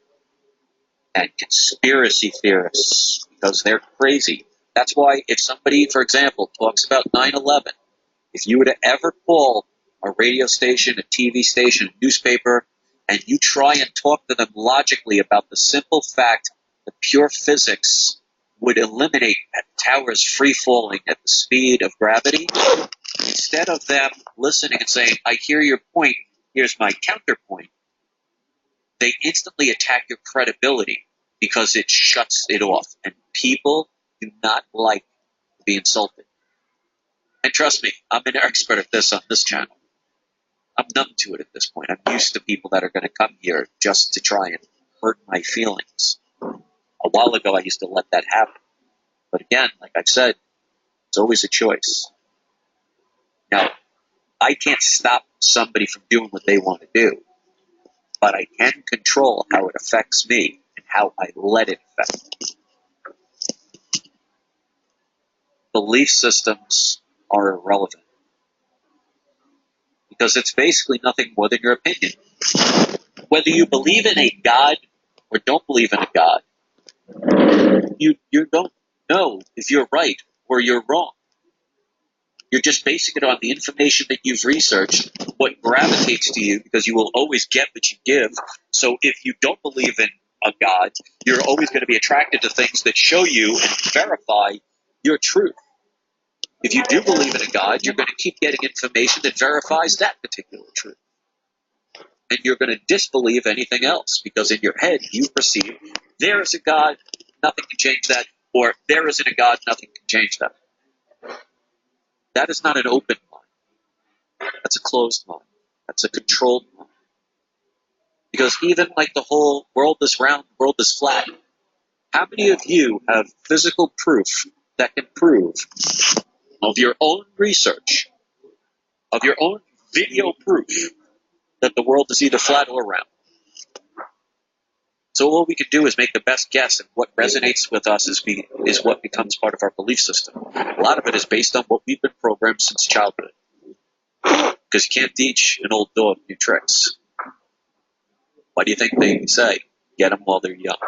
and conspiracy theorists, because they're crazy. That's why if somebody, for example, talks about 9/11, if you were to ever call a radio station, a TV station, a newspaper, and you try and talk to them logically about the simple fact that pure physics would eliminate towers free falling at the speed of gravity, instead of them listening and saying, I hear your point, here's my counterpoint, they instantly attack your credibility because it shuts it off. And people do not like to be insulted. And trust me, I'm an expert at this on this channel. I'm numb to it at this point. I'm used to people that are going to come here just to try and hurt my feelings. A while ago, I used to let that happen. But again, like I've said, it's always a choice. Now, I can't stop somebody from doing what they want to do, but I can control how it affects me and how I let it affect me. Belief systems are irrelevant because it's basically nothing more than your opinion. Whether you believe in a God or don't believe in a God, you don't know if you're right or you're wrong. You're just basing it on the information that you've researched, what gravitates to you, because you will always get what you give. So if you don't believe in a God, you're always going to be attracted to things that show you and verify your truth. If you do believe in a God, you're going to keep getting information that verifies that particular truth. And you're going to disbelieve anything else because in your head you perceive there is a God, nothing can change that, or there isn't a God, nothing can change that. That is not an open mind. That's a closed mind. That's a controlled mind. Because even like the whole world is round, world is flat, how many of you have physical proof that can prove of your own research, of your own video proof that the world is either flat or round? So all we can do is make the best guess, and what resonates with us is what becomes part of our belief system. A lot of it is based on what we've been programmed since childhood. Because you can't teach an old dog new tricks. Why do you think they say, get them while they're young?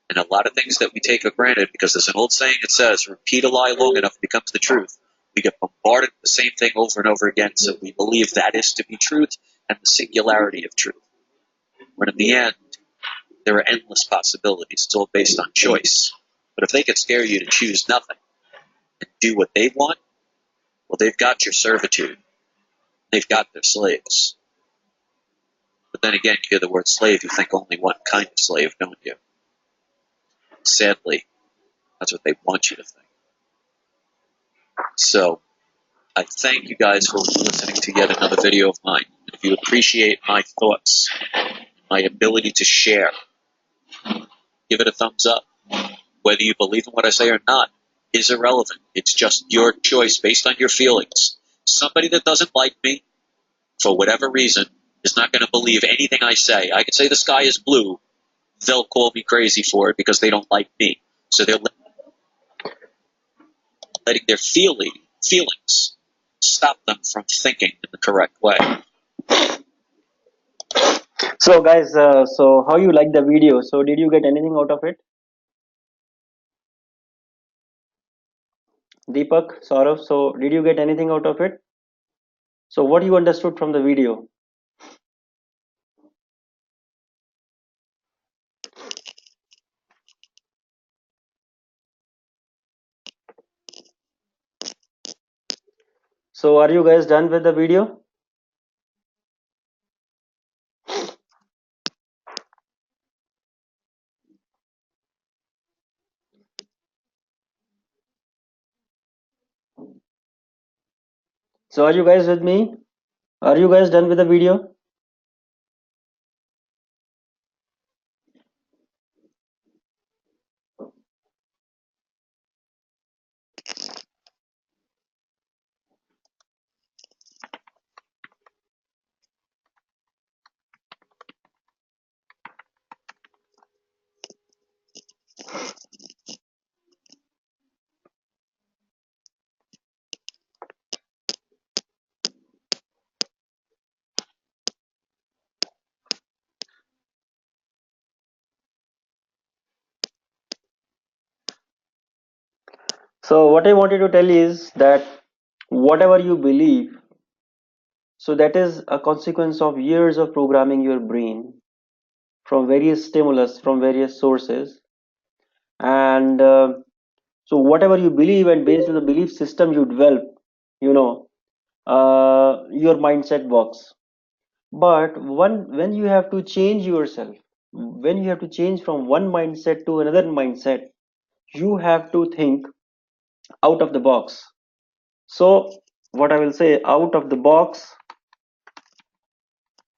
And a lot of things that we take for granted, because there's an old saying that says, repeat a lie long enough, it becomes the truth. We get bombarded with the same thing over and over again, so we believe that is to be truth and the singularity of truth. When in the end, there are endless possibilities. It's all based on choice. But if they could scare you to choose nothing and do what they want, well, they've got your servitude. They've got their slaves. But then again, you hear the word slave, you think only one kind of slave, don't you? Sadly, that's what they want you to think. So, I thank you guys for listening to yet another video of mine. If you appreciate my thoughts, my ability to share, give it a thumbs up. Whether you believe in what I say or not is irrelevant. It's just your choice based on your feelings. Somebody that doesn't like me, for whatever reason, is not going to believe anything I say. I could say the sky is blue. They'll call me crazy for it because they don't like me. So they're letting their feelings stop them from thinking in the correct way. So guys, so how you like the video? So did you get anything out of it? Deepak, Saurav, so did you get anything out of it? So what you understood from the video? So are you guys done with the video? So are you guys with me? Are you guys done with the video? So what I wanted to tell is that whatever you believe, so that is a consequence of years of programming your brain from various stimulus, from various sources. And so whatever you believe, and based on the belief system you develop, you know, your mindset works. But when you have to change yourself, when you have to change from one mindset to another mindset, you have to think out of the box. So what I will say, out of the box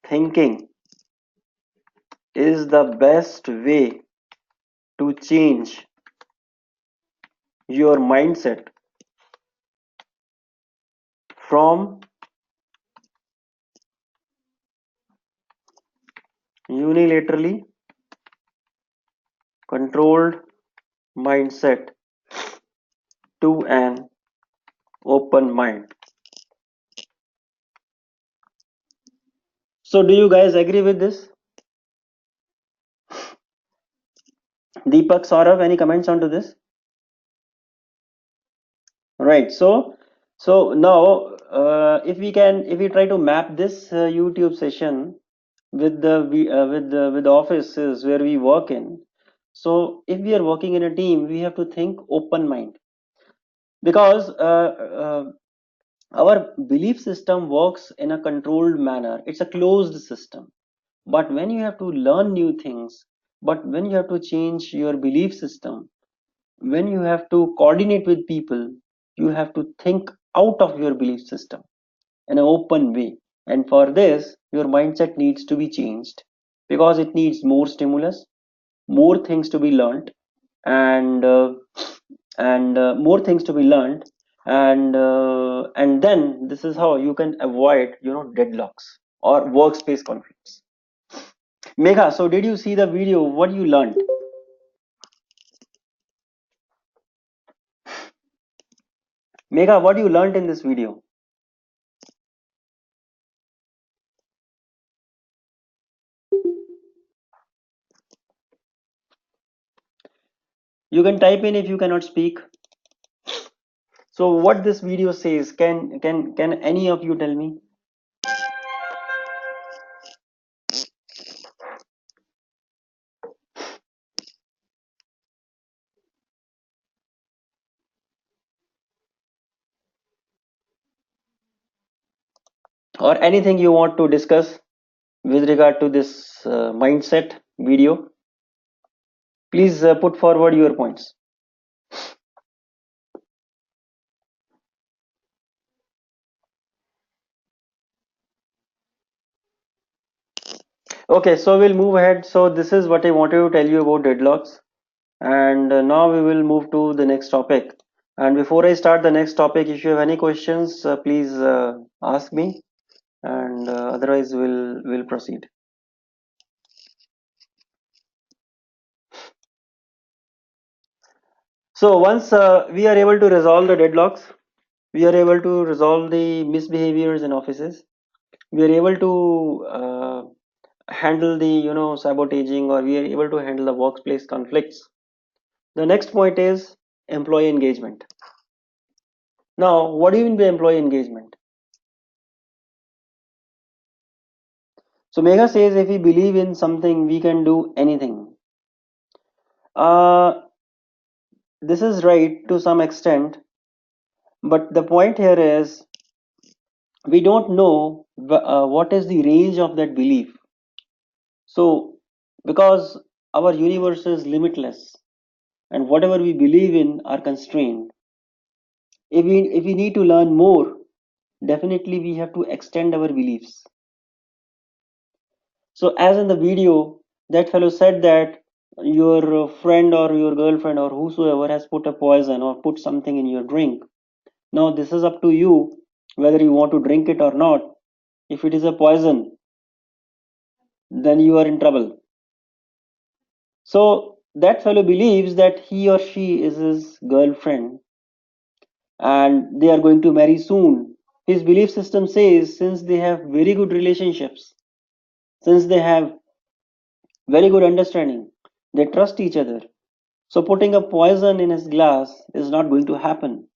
thinking is the best way to change your mindset from unilaterally controlled mindset to an open mind. So do you guys agree with this? Deepak, Saurav, any comments onto this? Right. So now, if we try to map this YouTube session with the offices where we work in, so if we are working in a team, we have to think open mind, because our belief system works in a controlled manner. It's a closed system. But when you have to learn new things, but when you have to change your belief system, when you have to coordinate with people, you have to think out of your belief system in an open way. And for this, your mindset needs to be changed, because it needs more stimulus, more things to be learned, and more things to be learned, and then this is how you can avoid, deadlocks or workspace conflicts. Megha, so did you see the video? What you learned? Megha, what you learned in this video? You can type in if you cannot speak. So what this video says, can any of you tell me? Or anything you want to discuss with regard to this mindset video? Please put forward your points. Okay, so we'll move ahead. So this is what I wanted to tell you about deadlocks. And now we will move to the next topic. And before I start the next topic, if you have any questions, please ask me. And otherwise, we'll proceed. So once we are able to resolve the deadlocks, we are able to resolve the misbehaviors in offices, we are able to handle the sabotaging, or we are able to handle the workplace conflicts. The next point is employee engagement. Now, what do you mean by employee engagement? So Megha says, if we believe in something, we can do anything. This is right to some extent, but the point here is we don't know what is the range of that belief. So, because our universe is limitless, and whatever we believe in are constrained. If we need to learn more, definitely we have to extend our beliefs. So as in the video, that fellow said that your friend or your girlfriend or whosoever has put a poison or put something in your drink. Now this is up to you whether you want to drink it or not. If it is a poison, then you are in trouble. So that fellow believes that he or she is his girlfriend and they are going to marry soon. His belief system says since they have very good relationships, since they have very good understanding, they trust each other. So putting a poison in his glass is not going to happen.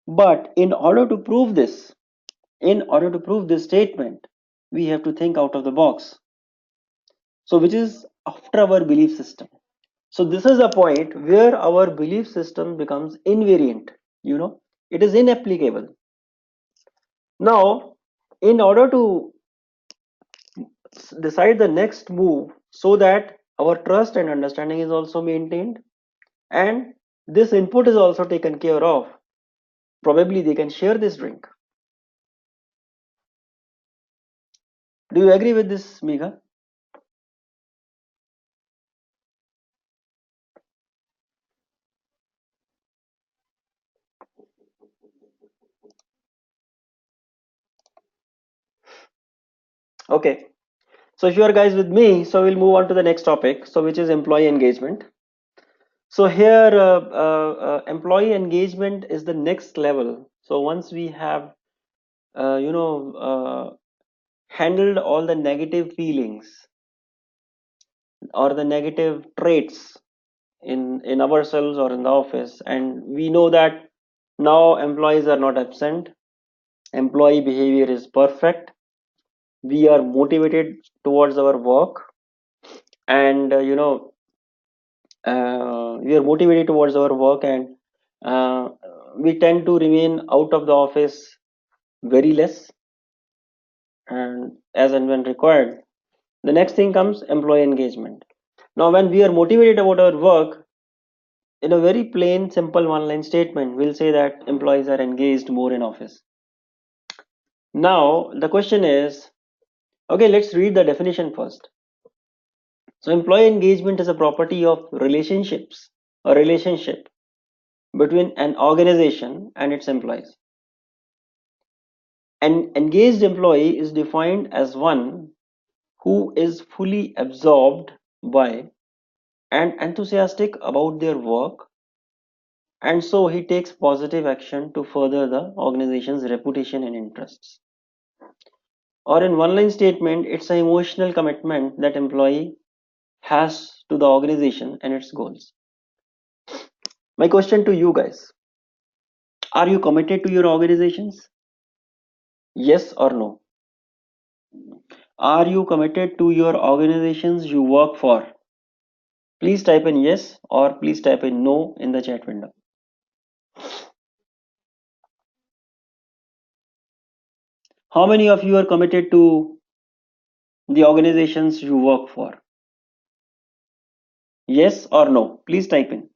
But in order to prove this statement, we have to think out of the box. So which is after our belief system. So this is a point where our belief system becomes invariant. It is inapplicable. Now, in order to decide the next move so that our trust and understanding is also maintained and this input is also taken care of, probably they can share this drink. Do you agree with this, Megha? Okay. So if you are guys with me, so we'll move on to the next topic, so which is employee engagement. So here, employee engagement is the next level. So once we have, handled all the negative feelings or the negative traits in ourselves or in the office, and we know that now employees are not absent, employee behavior is perfect, we are motivated towards our work, and we are motivated towards our work, and uh, we tend to remain out of the office very less and as and when required. The next thing comes employee engagement. Now when we are motivated about our work, in a very plain simple one line statement we'll say that employees are engaged more in office. Now the question is, okay, let's read the definition first. So employee engagement is a property of relationships, a relationship between an organization and its employees. An engaged employee is defined as one who is fully absorbed by and enthusiastic about their work, and so he takes positive action to further the organization's reputation and interests. Or in one line statement, it's an emotional commitment that employee has to the organization and its goals. My question to you guys, are you committed to your organizations? Yes or no? Are you committed to your organizations you work for? Please type in yes or please type in no in the chat window. How many of you are committed to the organizations you work for? Yes or no? Please type in.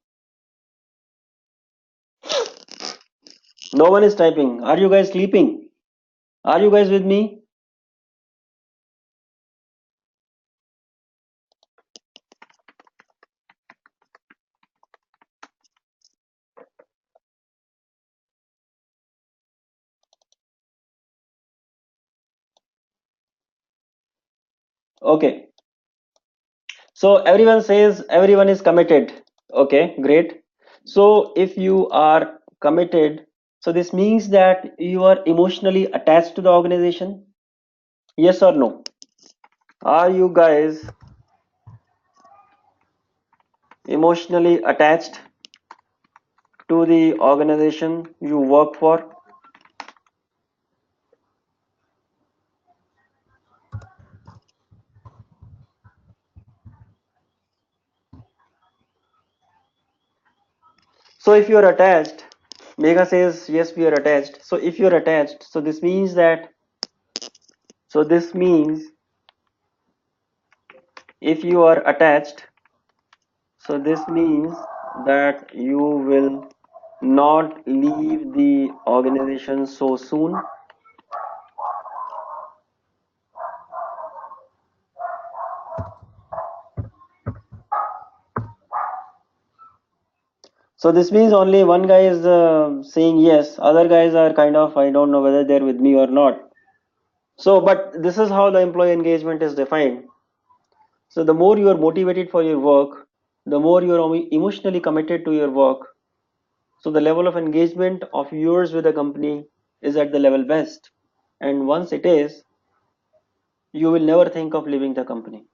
No one is typing. Are you guys sleeping? Are you guys with me? Okay. So everyone says everyone is committed. Okay, great. So if you are committed, so this means that you are emotionally attached to the organization. Yes or no? Are you guys emotionally attached to the organization you work for? So if you are attached, Megha says yes, we are attached. So if you are attached, so this means that, so this means if you are attached, so this means that you will not leave the organization so soon? So this means only one guy is saying yes, other guys are kind of, I don't know whether they're with me or not. So, but this is how the employee engagement is defined. So the more you are motivated for your work, the more you are emotionally committed to your work. So the level of engagement of yours with the company is at the level best. And once it is, you will never think of leaving the company.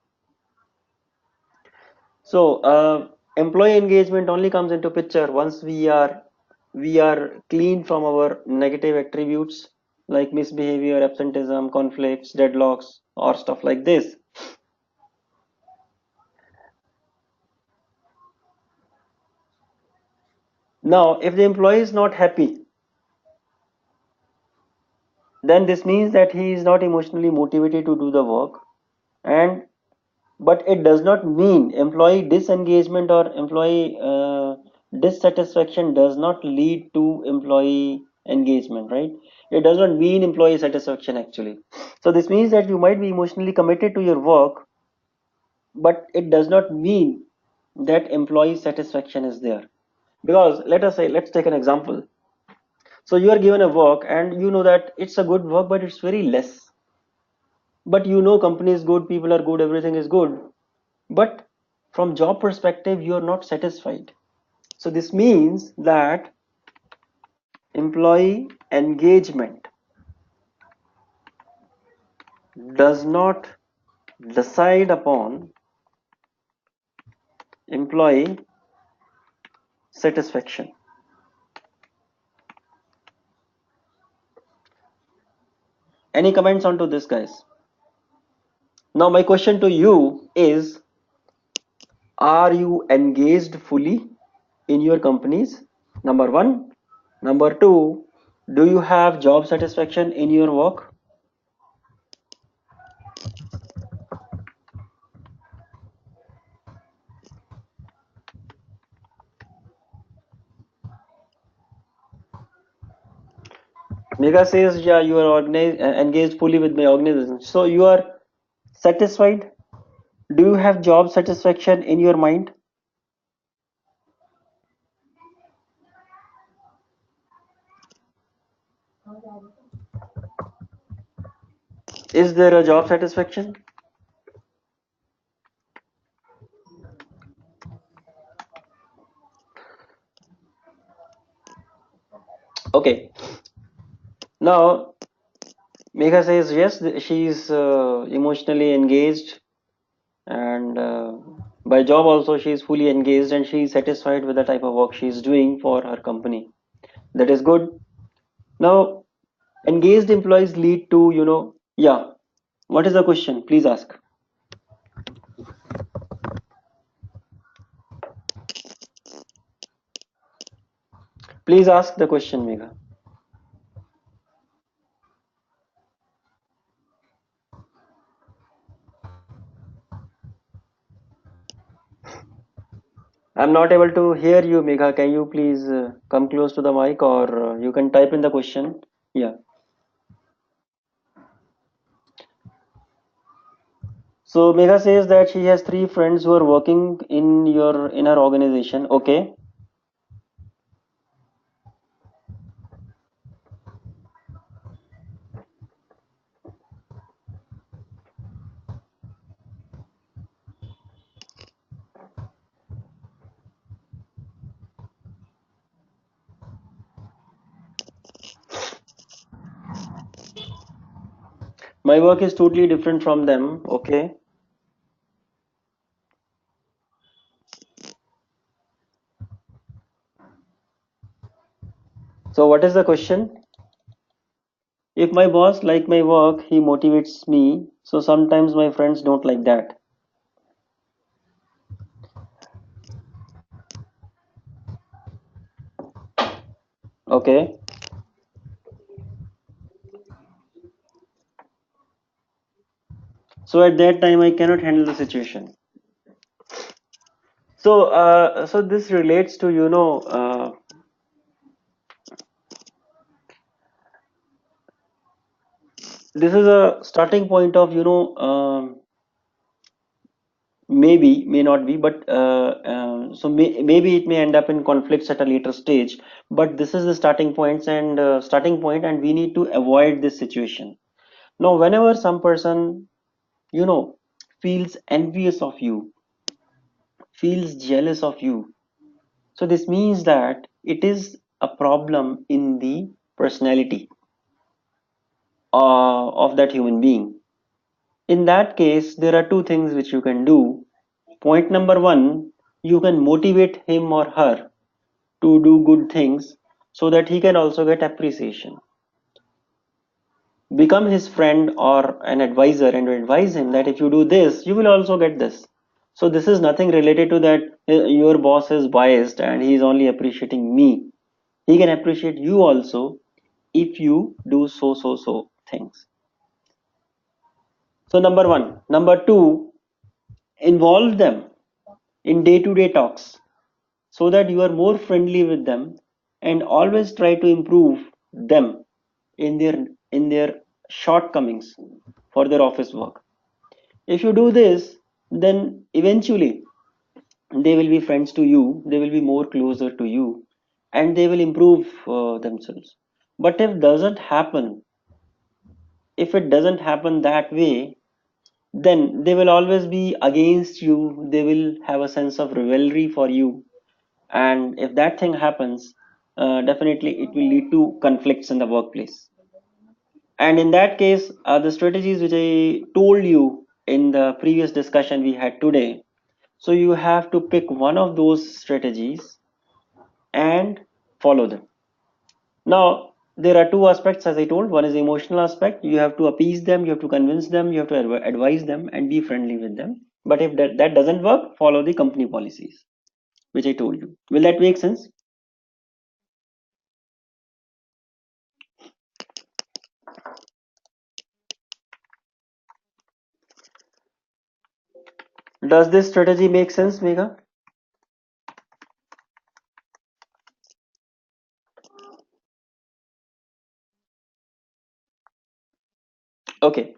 So employee engagement only comes into picture once we are clean from our negative attributes like misbehavior, absenteeism, conflicts, deadlocks, or stuff like this. Now, if the employee is not happy, then this means that he is not emotionally motivated to do the work, and but it does not mean employee disengagement or employee dissatisfaction does not lead to employee engagement, right? It does not mean employee satisfaction actually. So this means that you might be emotionally committed to your work, but it does not mean that employee satisfaction is there. Because let's take an example. So you are given a work and you know that it's a good work, but it's very less. But you know company is good, people are good, everything is good, but from job perspective you are not satisfied. So this means that employee engagement does not decide upon employee satisfaction. Any comments onto this, guys? Now my question to you is, are you engaged fully in your companies? Number one. Number two, do you have job satisfaction in your work? Mega says, yeah, you are engaged fully with my organization. So you are satisfied? Do you have job satisfaction in your mind? Is there a job satisfaction? Okay. Now, Megha says yes, she is emotionally engaged, and by job also she is fully engaged and she is satisfied with the type of work she is doing for her company. That is good. Now, engaged employees lead to, yeah. What is the question? Please ask. Please ask the question, Megha. I'm not able to hear you, Megha. Can you please come close to the mic, or you can type in the question? Yeah. So Megha says that she has three friends who are working in her organization. Okay. My work is totally different from them. Okay. So what is the question? If my boss like my work, he motivates me. So sometimes my friends don't like that. Okay. So at that time I cannot handle the situation. So this relates to this is a starting point of, maybe, may not be, but maybe it may end up in conflicts at a later stage. But this is the starting point, and we need to avoid this situation. Now, whenever some person, you know, feels envious of you, feels jealous of you, so this means that it is a problem in the personality of that human being. In that case, there are two things which you can do. Point number one, you can motivate him or her to do good things so that he can also get appreciation. Become his friend or an advisor and advise him that if you do this, you will also get this. So this is nothing related to that your boss is biased and he is only appreciating me. He can appreciate you also if you do so things. So number one. Number two, involve them in day-to-day talks so that you are more friendly with them, and always try to improve them in their shortcomings for their office work. If you do this, then eventually they will be friends to you, they will be more closer to you, and they will improve themselves. But if it doesn't happen that way, then they will always be against you, they will have a sense of rivalry for you. And if that thing happens, definitely it will lead to conflicts in the workplace. And in that case, the strategies which I told you in the previous discussion we had today, so you have to pick one of those strategies and follow them. Now, there are two aspects, as I told. One is the emotional aspect. You have to appease them, you have to convince them, you have to advise them and be friendly with them. But if that doesn't work, follow the company policies, which I told you. Will that make sense? Does this strategy make sense, Megha? Okay.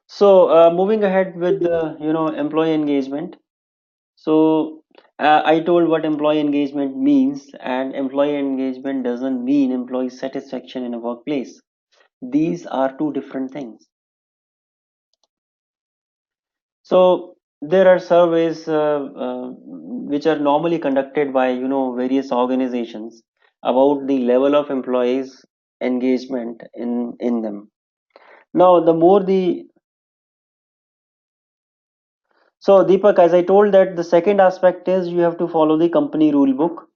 So moving ahead with the employee engagement. So I told what employee engagement means, and employee engagement doesn't mean employee satisfaction in a workplace. These are two different things. So there are surveys which are normally conducted by various organizations about the level of employees engagement in them. Now, the more the so Deepak, as I told, that the second aspect is you have to follow the company rule book.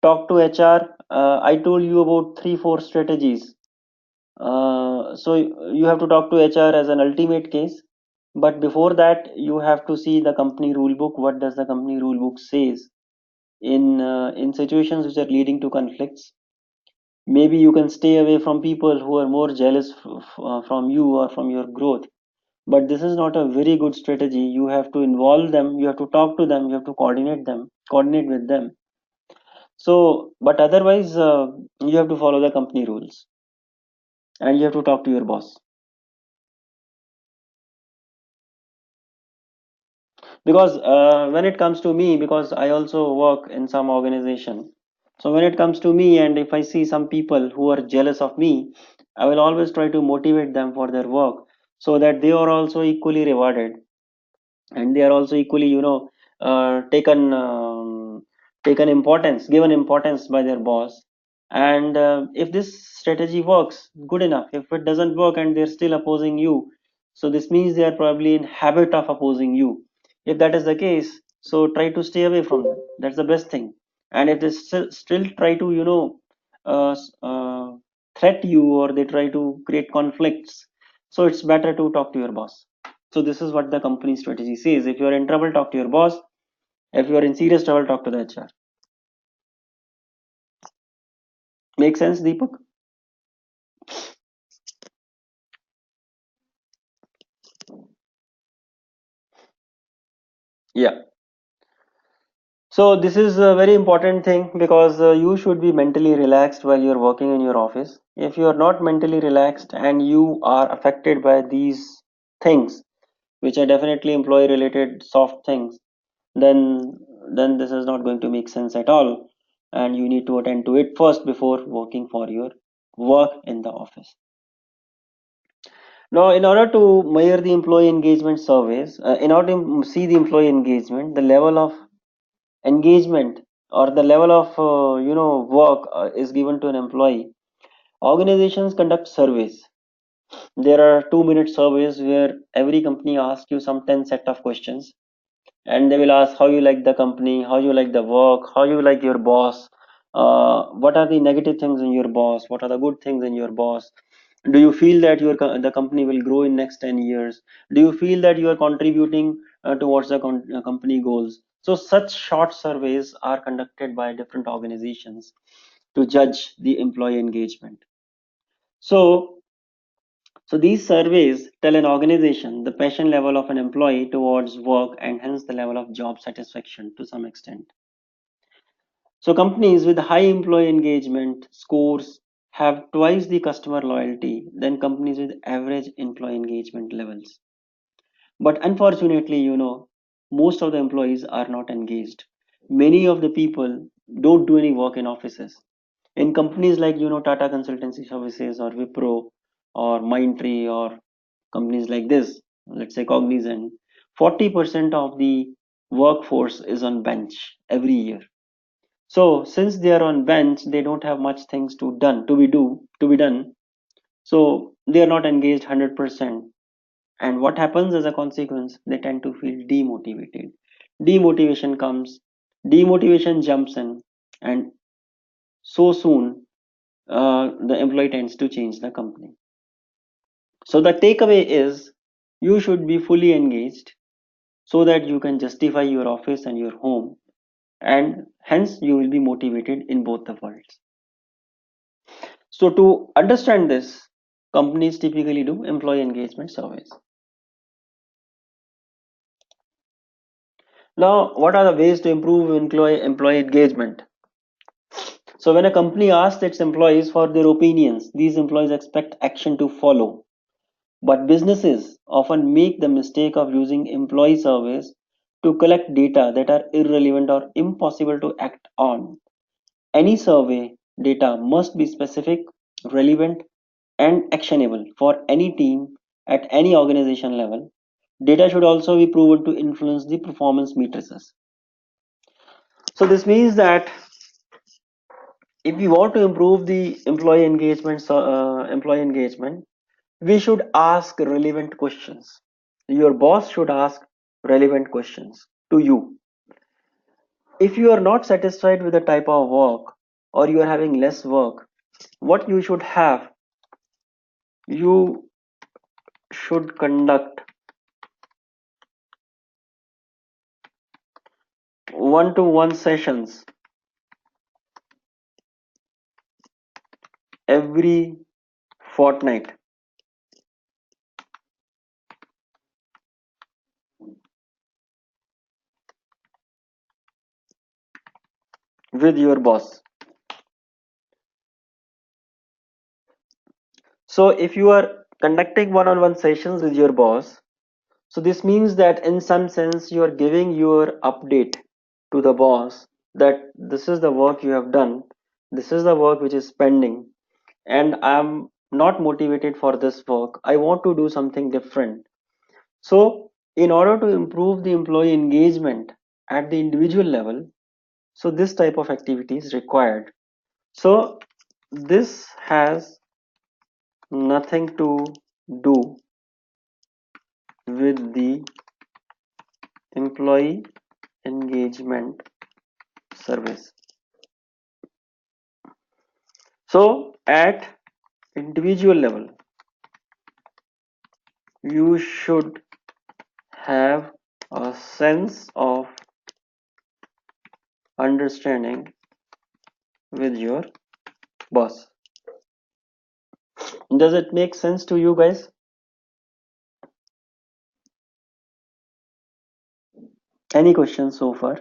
Talk to HR. I told you about 3 4 strategies. So you have to talk to HR as an ultimate case. But before that, you have to see the company rule book. What does the company rule book says in situations which are leading to conflicts? Maybe you can stay away from people who are more jealous from you or from your growth. But this is not a very good strategy. You have to involve them, you have to talk to them, you have to coordinate with them. So but otherwise, you have to follow the company rules, and you have to talk to your boss. Because when it comes to me, because I also work in some organization, so when it comes to me, and if I see some people who are jealous of me, I will always try to motivate them for their work, so that they are also equally rewarded, and they are also equally taken importance, given importance by their boss. And if this strategy works, good enough. If it doesn't work and they're still opposing you, so this means they are probably in habit of opposing you. If that is the case, so try to stay away from them. That's the best thing. And if they still try to threat you, or they try to create conflicts, so it's better to talk to your boss. So this is what the company strategy says. If you are in trouble, talk to your boss. If you are in serious trouble, talk to the HR. Make sense, Deepak? Yeah. So this is a very important thing because you should be mentally relaxed while you're working in your office. If you are not mentally relaxed and you are affected by these things, which are definitely employee related soft things, then this is not going to make sense at all, and you need to attend to it first before working for your work in the office. Now, in order to measure the employee engagement surveys, in order to see the employee engagement, the level of engagement or the level of work is given to an employee. Organizations conduct surveys. There are 2-minute surveys where every company asks you some 10 set of questions, and they will ask how you like the company, how you like the work, how you like your boss, what are the negative things in your boss, what are the good things in your boss, do you feel that the company will grow in next 10 years, do you feel that you are contributing towards the company goals. So such short surveys are conducted by different organizations to judge the employee engagement. So these surveys tell an organization the passion level of an employee towards work and hence the level of job satisfaction to some extent. So companies with high employee engagement scores have twice the customer loyalty than companies with average employee engagement levels. But unfortunately, most of the employees are not engaged. Many of the people don't do any work in offices. In companies like, Tata Consultancy Services or Wipro or Mindtree or companies like this, let's say Cognizant, 40% of the workforce is on bench every year. So since they are on bench, they don't have much things to be done. So they are not engaged 100%. And what happens as a consequence? They tend to feel demotivated. Demotivation comes, demotivation jumps in, and so soon the employee tends to change the company. So the takeaway is you should be fully engaged so that you can justify your office and your home, and hence you will be motivated in both the worlds. So to understand this, companies typically do employee engagement surveys. Now, what are the ways to improve employee engagement? So when a company asks its employees for their opinions, these employees expect action to follow. But businesses often make the mistake of using employee surveys to collect data that are irrelevant or impossible to act on. Any survey data must be specific, relevant, and actionable for any team at any organization level. Data should also be proven to influence the performance matrices. So this means that if we want to improve the employee engagement, we should ask relevant questions. Your boss should ask relevant questions to you. If you are not satisfied with the type of work or you are having less work, what you should have, you should conduct one-to-one sessions every fortnight with your boss. So if you are conducting one-on-one sessions with your boss, so this means that in some sense you are giving your update to the boss that this is the work you have done, this is the work which is pending, and I'm not motivated for this work. I want to do something different. So in order to improve the employee engagement at the individual level, so this type of activity is required. So this has nothing to do with the employee engagement service. So at individual level, you should have a sense of understanding with your boss. Does it make sense to you guys? Any questions so far?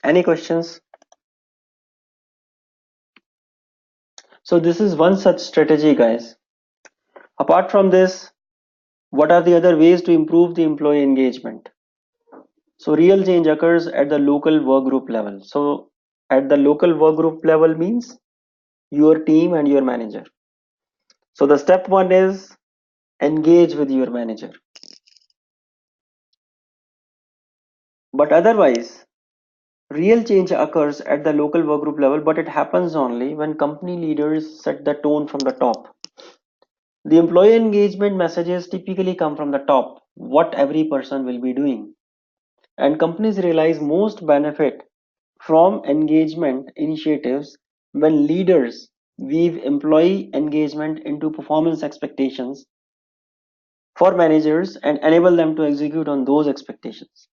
Any questions? So this is one such strategy, guys. Apart from this, what are the other ways to improve the employee engagement? So real change occurs at the local work group level. So at the local work group level means your team and your manager. So the step one is engage with your manager. But otherwise, real change occurs at the local work group level, but it happens only when company leaders set the tone from the top. The employee engagement messages typically come from the top, what every person will be doing. And companies realize most benefit from engagement initiatives when leaders weave employee engagement into performance expectations for managers and enable them to execute on those expectations.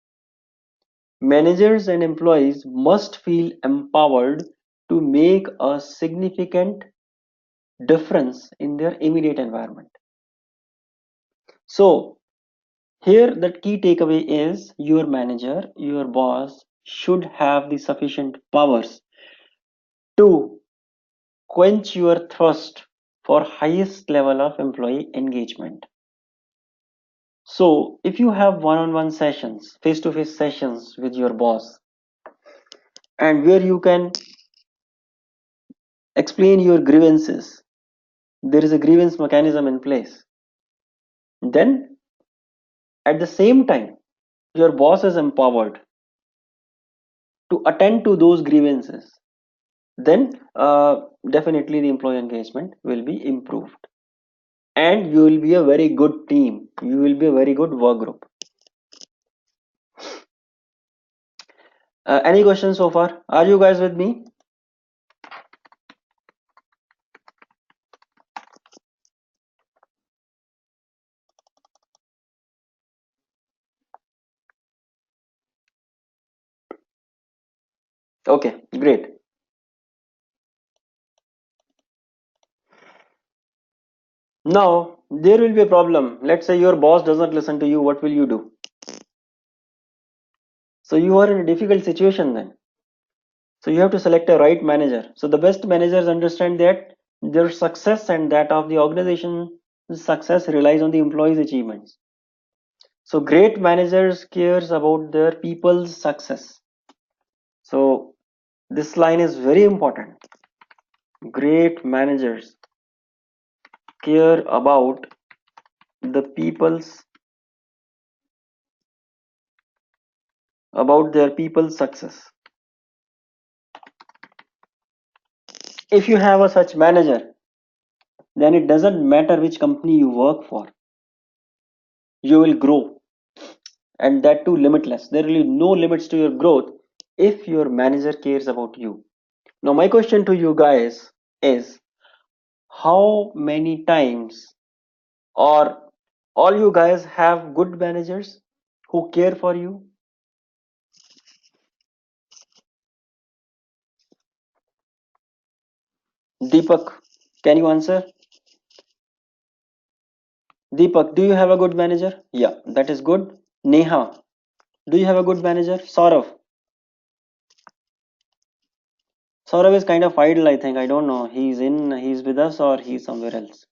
Managers and employees must feel empowered to make a significant difference in their immediate environment. So, here the key takeaway is your manager, your boss should have the sufficient powers to quench your thirst for highest level of employee engagement. So, if you have one-on-one sessions, face-to-face sessions with your boss, and where you can explain your grievances, there is a grievance mechanism in place. Then, at the same time, your boss is empowered to attend to those grievances. Then, definitely the employee engagement will be improved, and you will be a very good team. You will be a very good work group. Any questions so far? Are you guys with me? Okay, great. Now, there will be a problem. Let's say your boss doesn't listen to you. What will you do? So you are in a difficult situation then. So you have to select a right manager. So the best managers understand that their success and that of the organization's success relies on the employees' achievements. So great managers cares about their people's success. So this line is very important. Great managers care about the people's about their people's success. If you have a such manager, then it doesn't matter which company you work for, you will grow, and that too limitless. There will be no limits to your growth if your manager cares about you. Now my question to you guys is, how many times, or all you guys have good managers who care for you? Deepak, can you answer? Deepak, do you have a good manager? Yeah, that is good. Neha, do you have a good manager? Saurav is kind of idle, I think. I don't know. He's with us or he's somewhere else.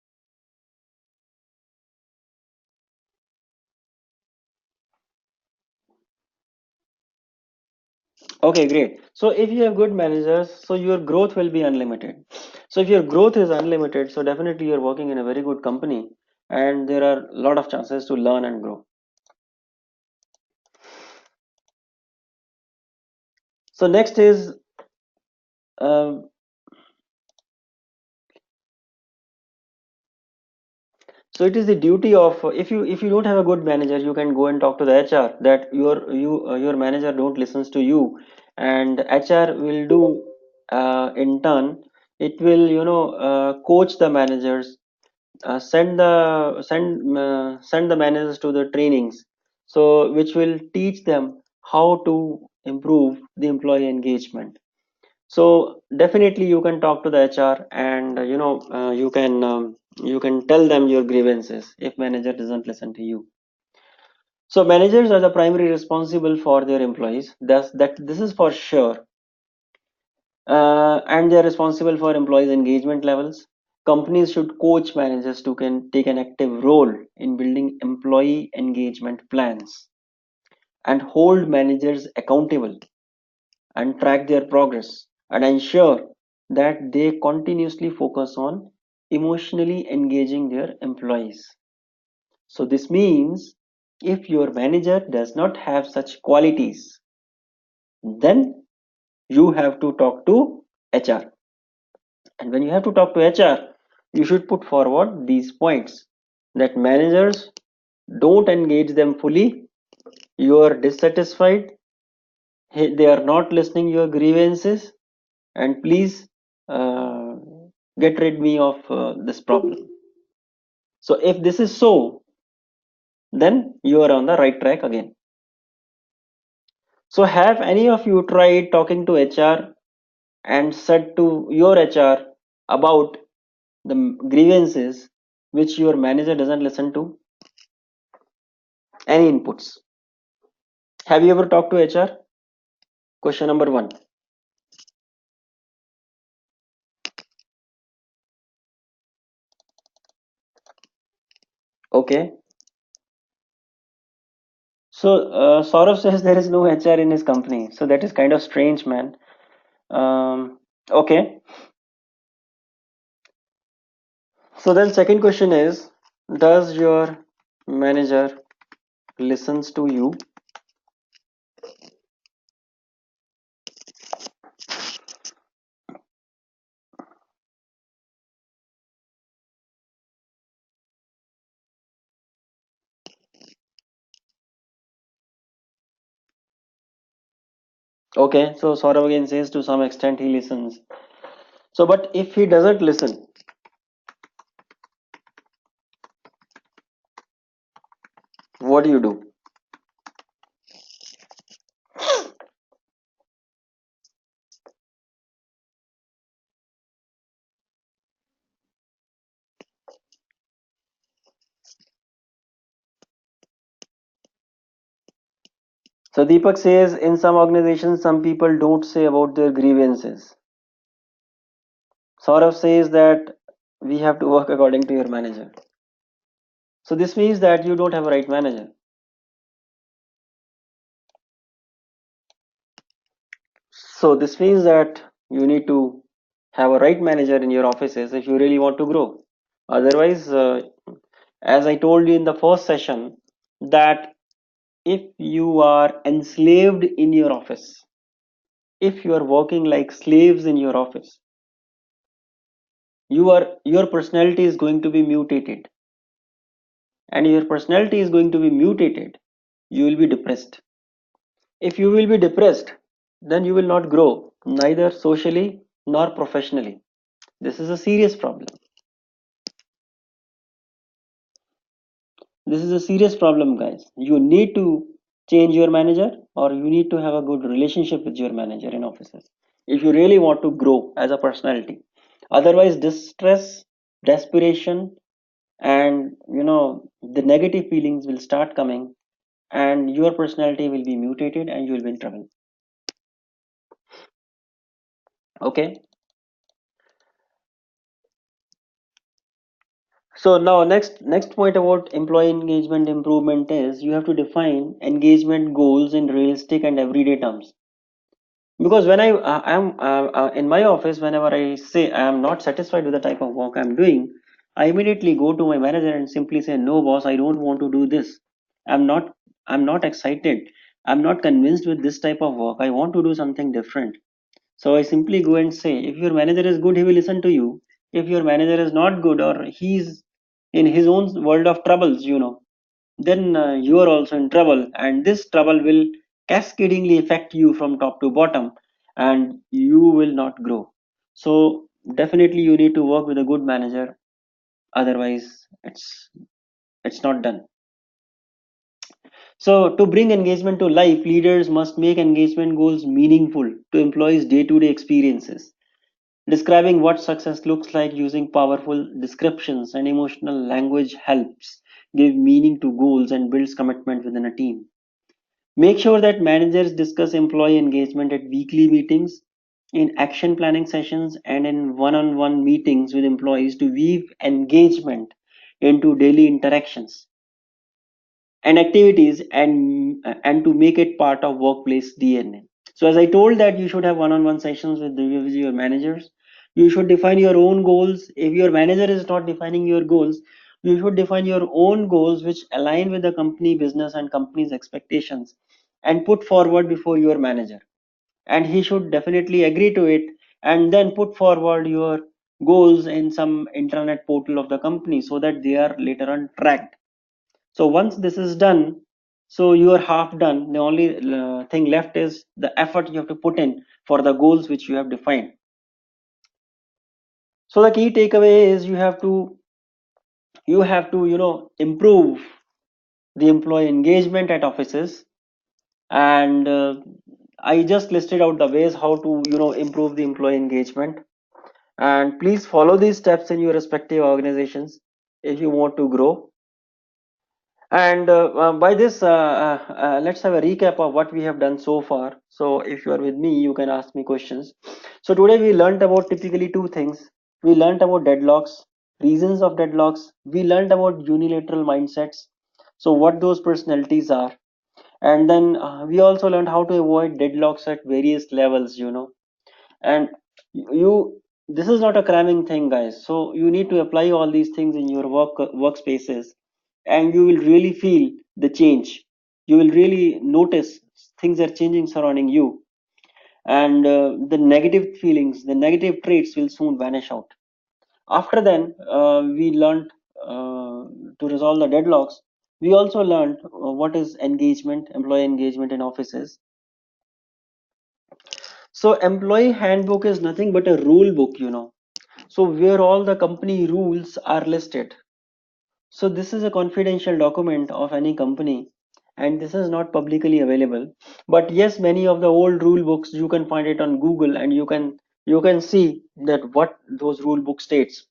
Okay, great. So if you have good managers, so your growth will be unlimited. So if your growth is unlimited, so definitely you're working in a very good company and there are a lot of chances to learn and grow. So next is, um, so it is the duty of, if you don't have a good manager, you can go and talk to the HR that your manager don't listens to you, and HR will do, in turn, it will coach the managers, send the managers to the trainings, so which will teach them how to improve the employee engagement. So definitely you can talk to the HR, and you can tell them your grievances if manager doesn't listen to you. So managers are the primary responsible for their employees. That this is for sure. And they are responsible for employees' engagement levels. Companies should coach managers to can take an active role in building employee engagement plans and hold managers accountable and track their progress and ensure that they continuously focus on emotionally engaging their employees. So this means if your manager does not have such qualities, then you have to talk to HR. And when you have to talk to HR, you should put forward these points that managers don't engage them fully, you are dissatisfied, they are not listening your grievances, and please uh, get rid me of this problem. So if this is so, then you are on the right track again. So have any of you tried talking to HR and said to your HR about the grievances which your manager doesn't listen to? Any inputs? Have you ever talked to HR? Question number one. Okay. So Saurav says there is no HR in his company. So that is kind of strange, man. Okay. So then second question is, does your manager listens to you? Okay, so Saurav again says to some extent he listens. So but if he doesn't listen, what do you do? So Deepak says in some organizations some people don't say about their grievances. Saurav says that we have to work according to your manager. So this means that you don't have a right manager. So this means that you need to have a right manager in your offices if you really want to grow. Otherwise, as I told you in the first session, that if you are enslaved in your office, if you are working like slaves in your office, your personality is going to be mutated, and your personality is going to be mutated. You will be depressed. If you will be depressed, then you will not grow neither socially nor professionally. This is a serious problem. This is a serious problem, guys. You need to change your manager, or you need to have a good relationship with your manager in offices if you really want to grow as a personality. Otherwise, distress, desperation, and the negative feelings will start coming, and your personality will be mutated, and you will be in trouble. Okay. So now next point about employee engagement improvement is you have to define engagement goals in realistic and everyday terms. Because when I am in my office, whenever I say I am not satisfied with the type of work I'm doing, I immediately go to my manager and simply say, no boss, I don't want to do this. I'm not i'm not excited. I'm not convinced with this type of work. I want to do something different. So I simply go and say, if your manager is good, he will listen to you. If your manager is not good, or he's in his own world of troubles, then you are also in trouble, and this trouble will cascadingly affect you from top to bottom, and you will not grow. So definitely you need to work with a good manager, otherwise it's not done. So to bring engagement to life, leaders must make engagement goals meaningful to employees' day-to-day experiences. Describing what success looks like using powerful descriptions and emotional language helps. give meaning to goals, and builds commitment within a team. Make sure that managers discuss employee engagement at weekly meetings, in action planning sessions, and in one on one meetings with employees to weave engagement into daily interactions and activities, and to make it part of workplace DNA. So as I told that you should have one-on-one sessions with your managers. You should define your own goals. If your manager is not defining your goals, you should define your own goals which align with the company business and company's expectations, and put forward before your manager, and he should definitely agree to it, and then put forward your goals in some intranet portal of the company so that they are later on tracked. So once this is done, so you are half done. The only thing left is the effort you have to put in for the goals which you have defined. So the key takeaway is you have to improve the employee engagement at offices, and I just listed out the ways how to improve the employee engagement, and please follow these steps in your respective organizations if you want to grow. And by this, let's have a recap of what we have done so far. So if you are with me, you can ask me questions. So today we learned about typically two things. We learned about deadlocks, reasons of deadlocks. We learned about unilateral mindsets. So what those personalities are. And then we also learned how to avoid deadlocks at various levels. And you, this is not a cramming thing, guys. So you need to apply all these things in your workspaces, and you will really feel the change. You will really notice things are changing surrounding you, and the negative feelings, the negative traits will soon vanish out. After then, we learned to resolve the deadlocks. We also learned what is engagement, employee engagement in offices. So employee handbook is nothing but a rule book. So where all the company rules are listed. So this is a confidential document of any company, and this is not publicly available. But yes, many of the old rule books you can find it on Google, and you can see that what those rule book states.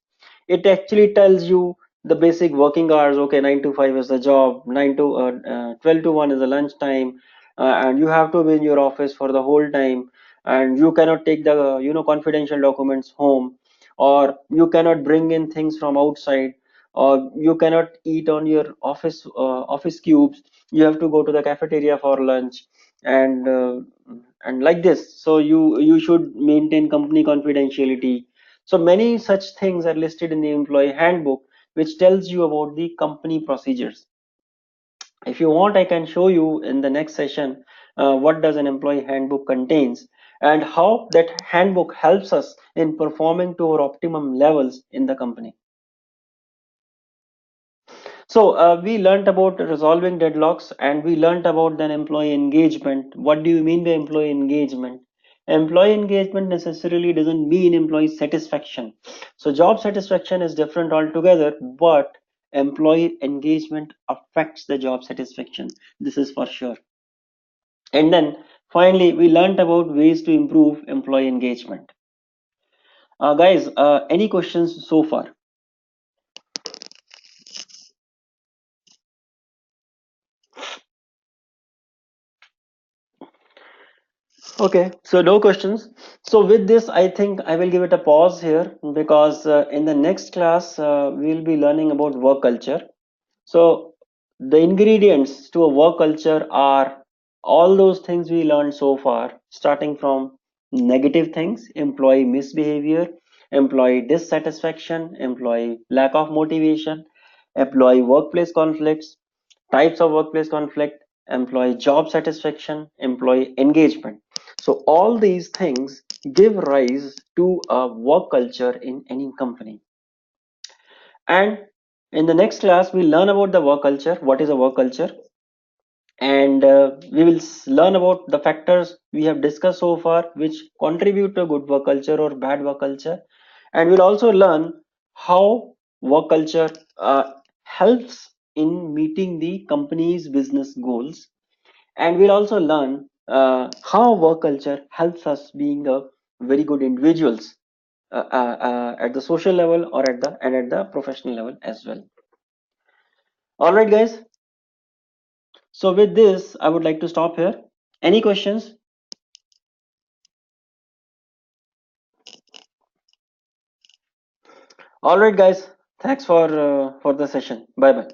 It actually tells you the basic working hours. Okay, 9 to 5 is the job, 12 to 1 is the lunch time, and you have to be in your office for the whole time, and you cannot take the confidential documents home, or you cannot bring in things from outside, or you cannot eat on your office cubes. You have to go to the cafeteria for lunch, and like this. So you should maintain company confidentiality. So many such things are listed in the employee handbook, which tells you about the company procedures. If you want, I can show you in the next session what does an employee handbook contains, and how that handbook helps us in performing to our optimum levels in the company. So we learned about resolving deadlocks, and we learned about then employee engagement. What do you mean by employee engagement? Employee engagement necessarily doesn't mean employee satisfaction. So job satisfaction is different altogether, but employee engagement affects the job satisfaction. This is for sure. And then finally, we learned about ways to improve employee engagement. Guys, any questions so far? Okay, so no questions. So with this, I think I will give it a pause here, because in the next class, we'll be learning about work culture. So the ingredients to a work culture are all those things we learned so far, starting from negative things, employee misbehavior, employee dissatisfaction, employee lack of motivation, employee workplace conflicts, types of workplace conflict, employee job satisfaction, employee engagement. So all these things give rise to a work culture in any company. And in the next class, we'll learn about the work culture. What is a work culture? And we will learn about the factors we have discussed so far which contribute to good work culture or bad work culture. And we'll also learn how work culture helps in meeting the company's business goals. And we'll also learn how work culture helps us being a very good individuals at the social level, or at the professional level as well. All right, guys. So with this, I would like to stop here. Any questions? All right, guys. Thanks for the session. Bye bye.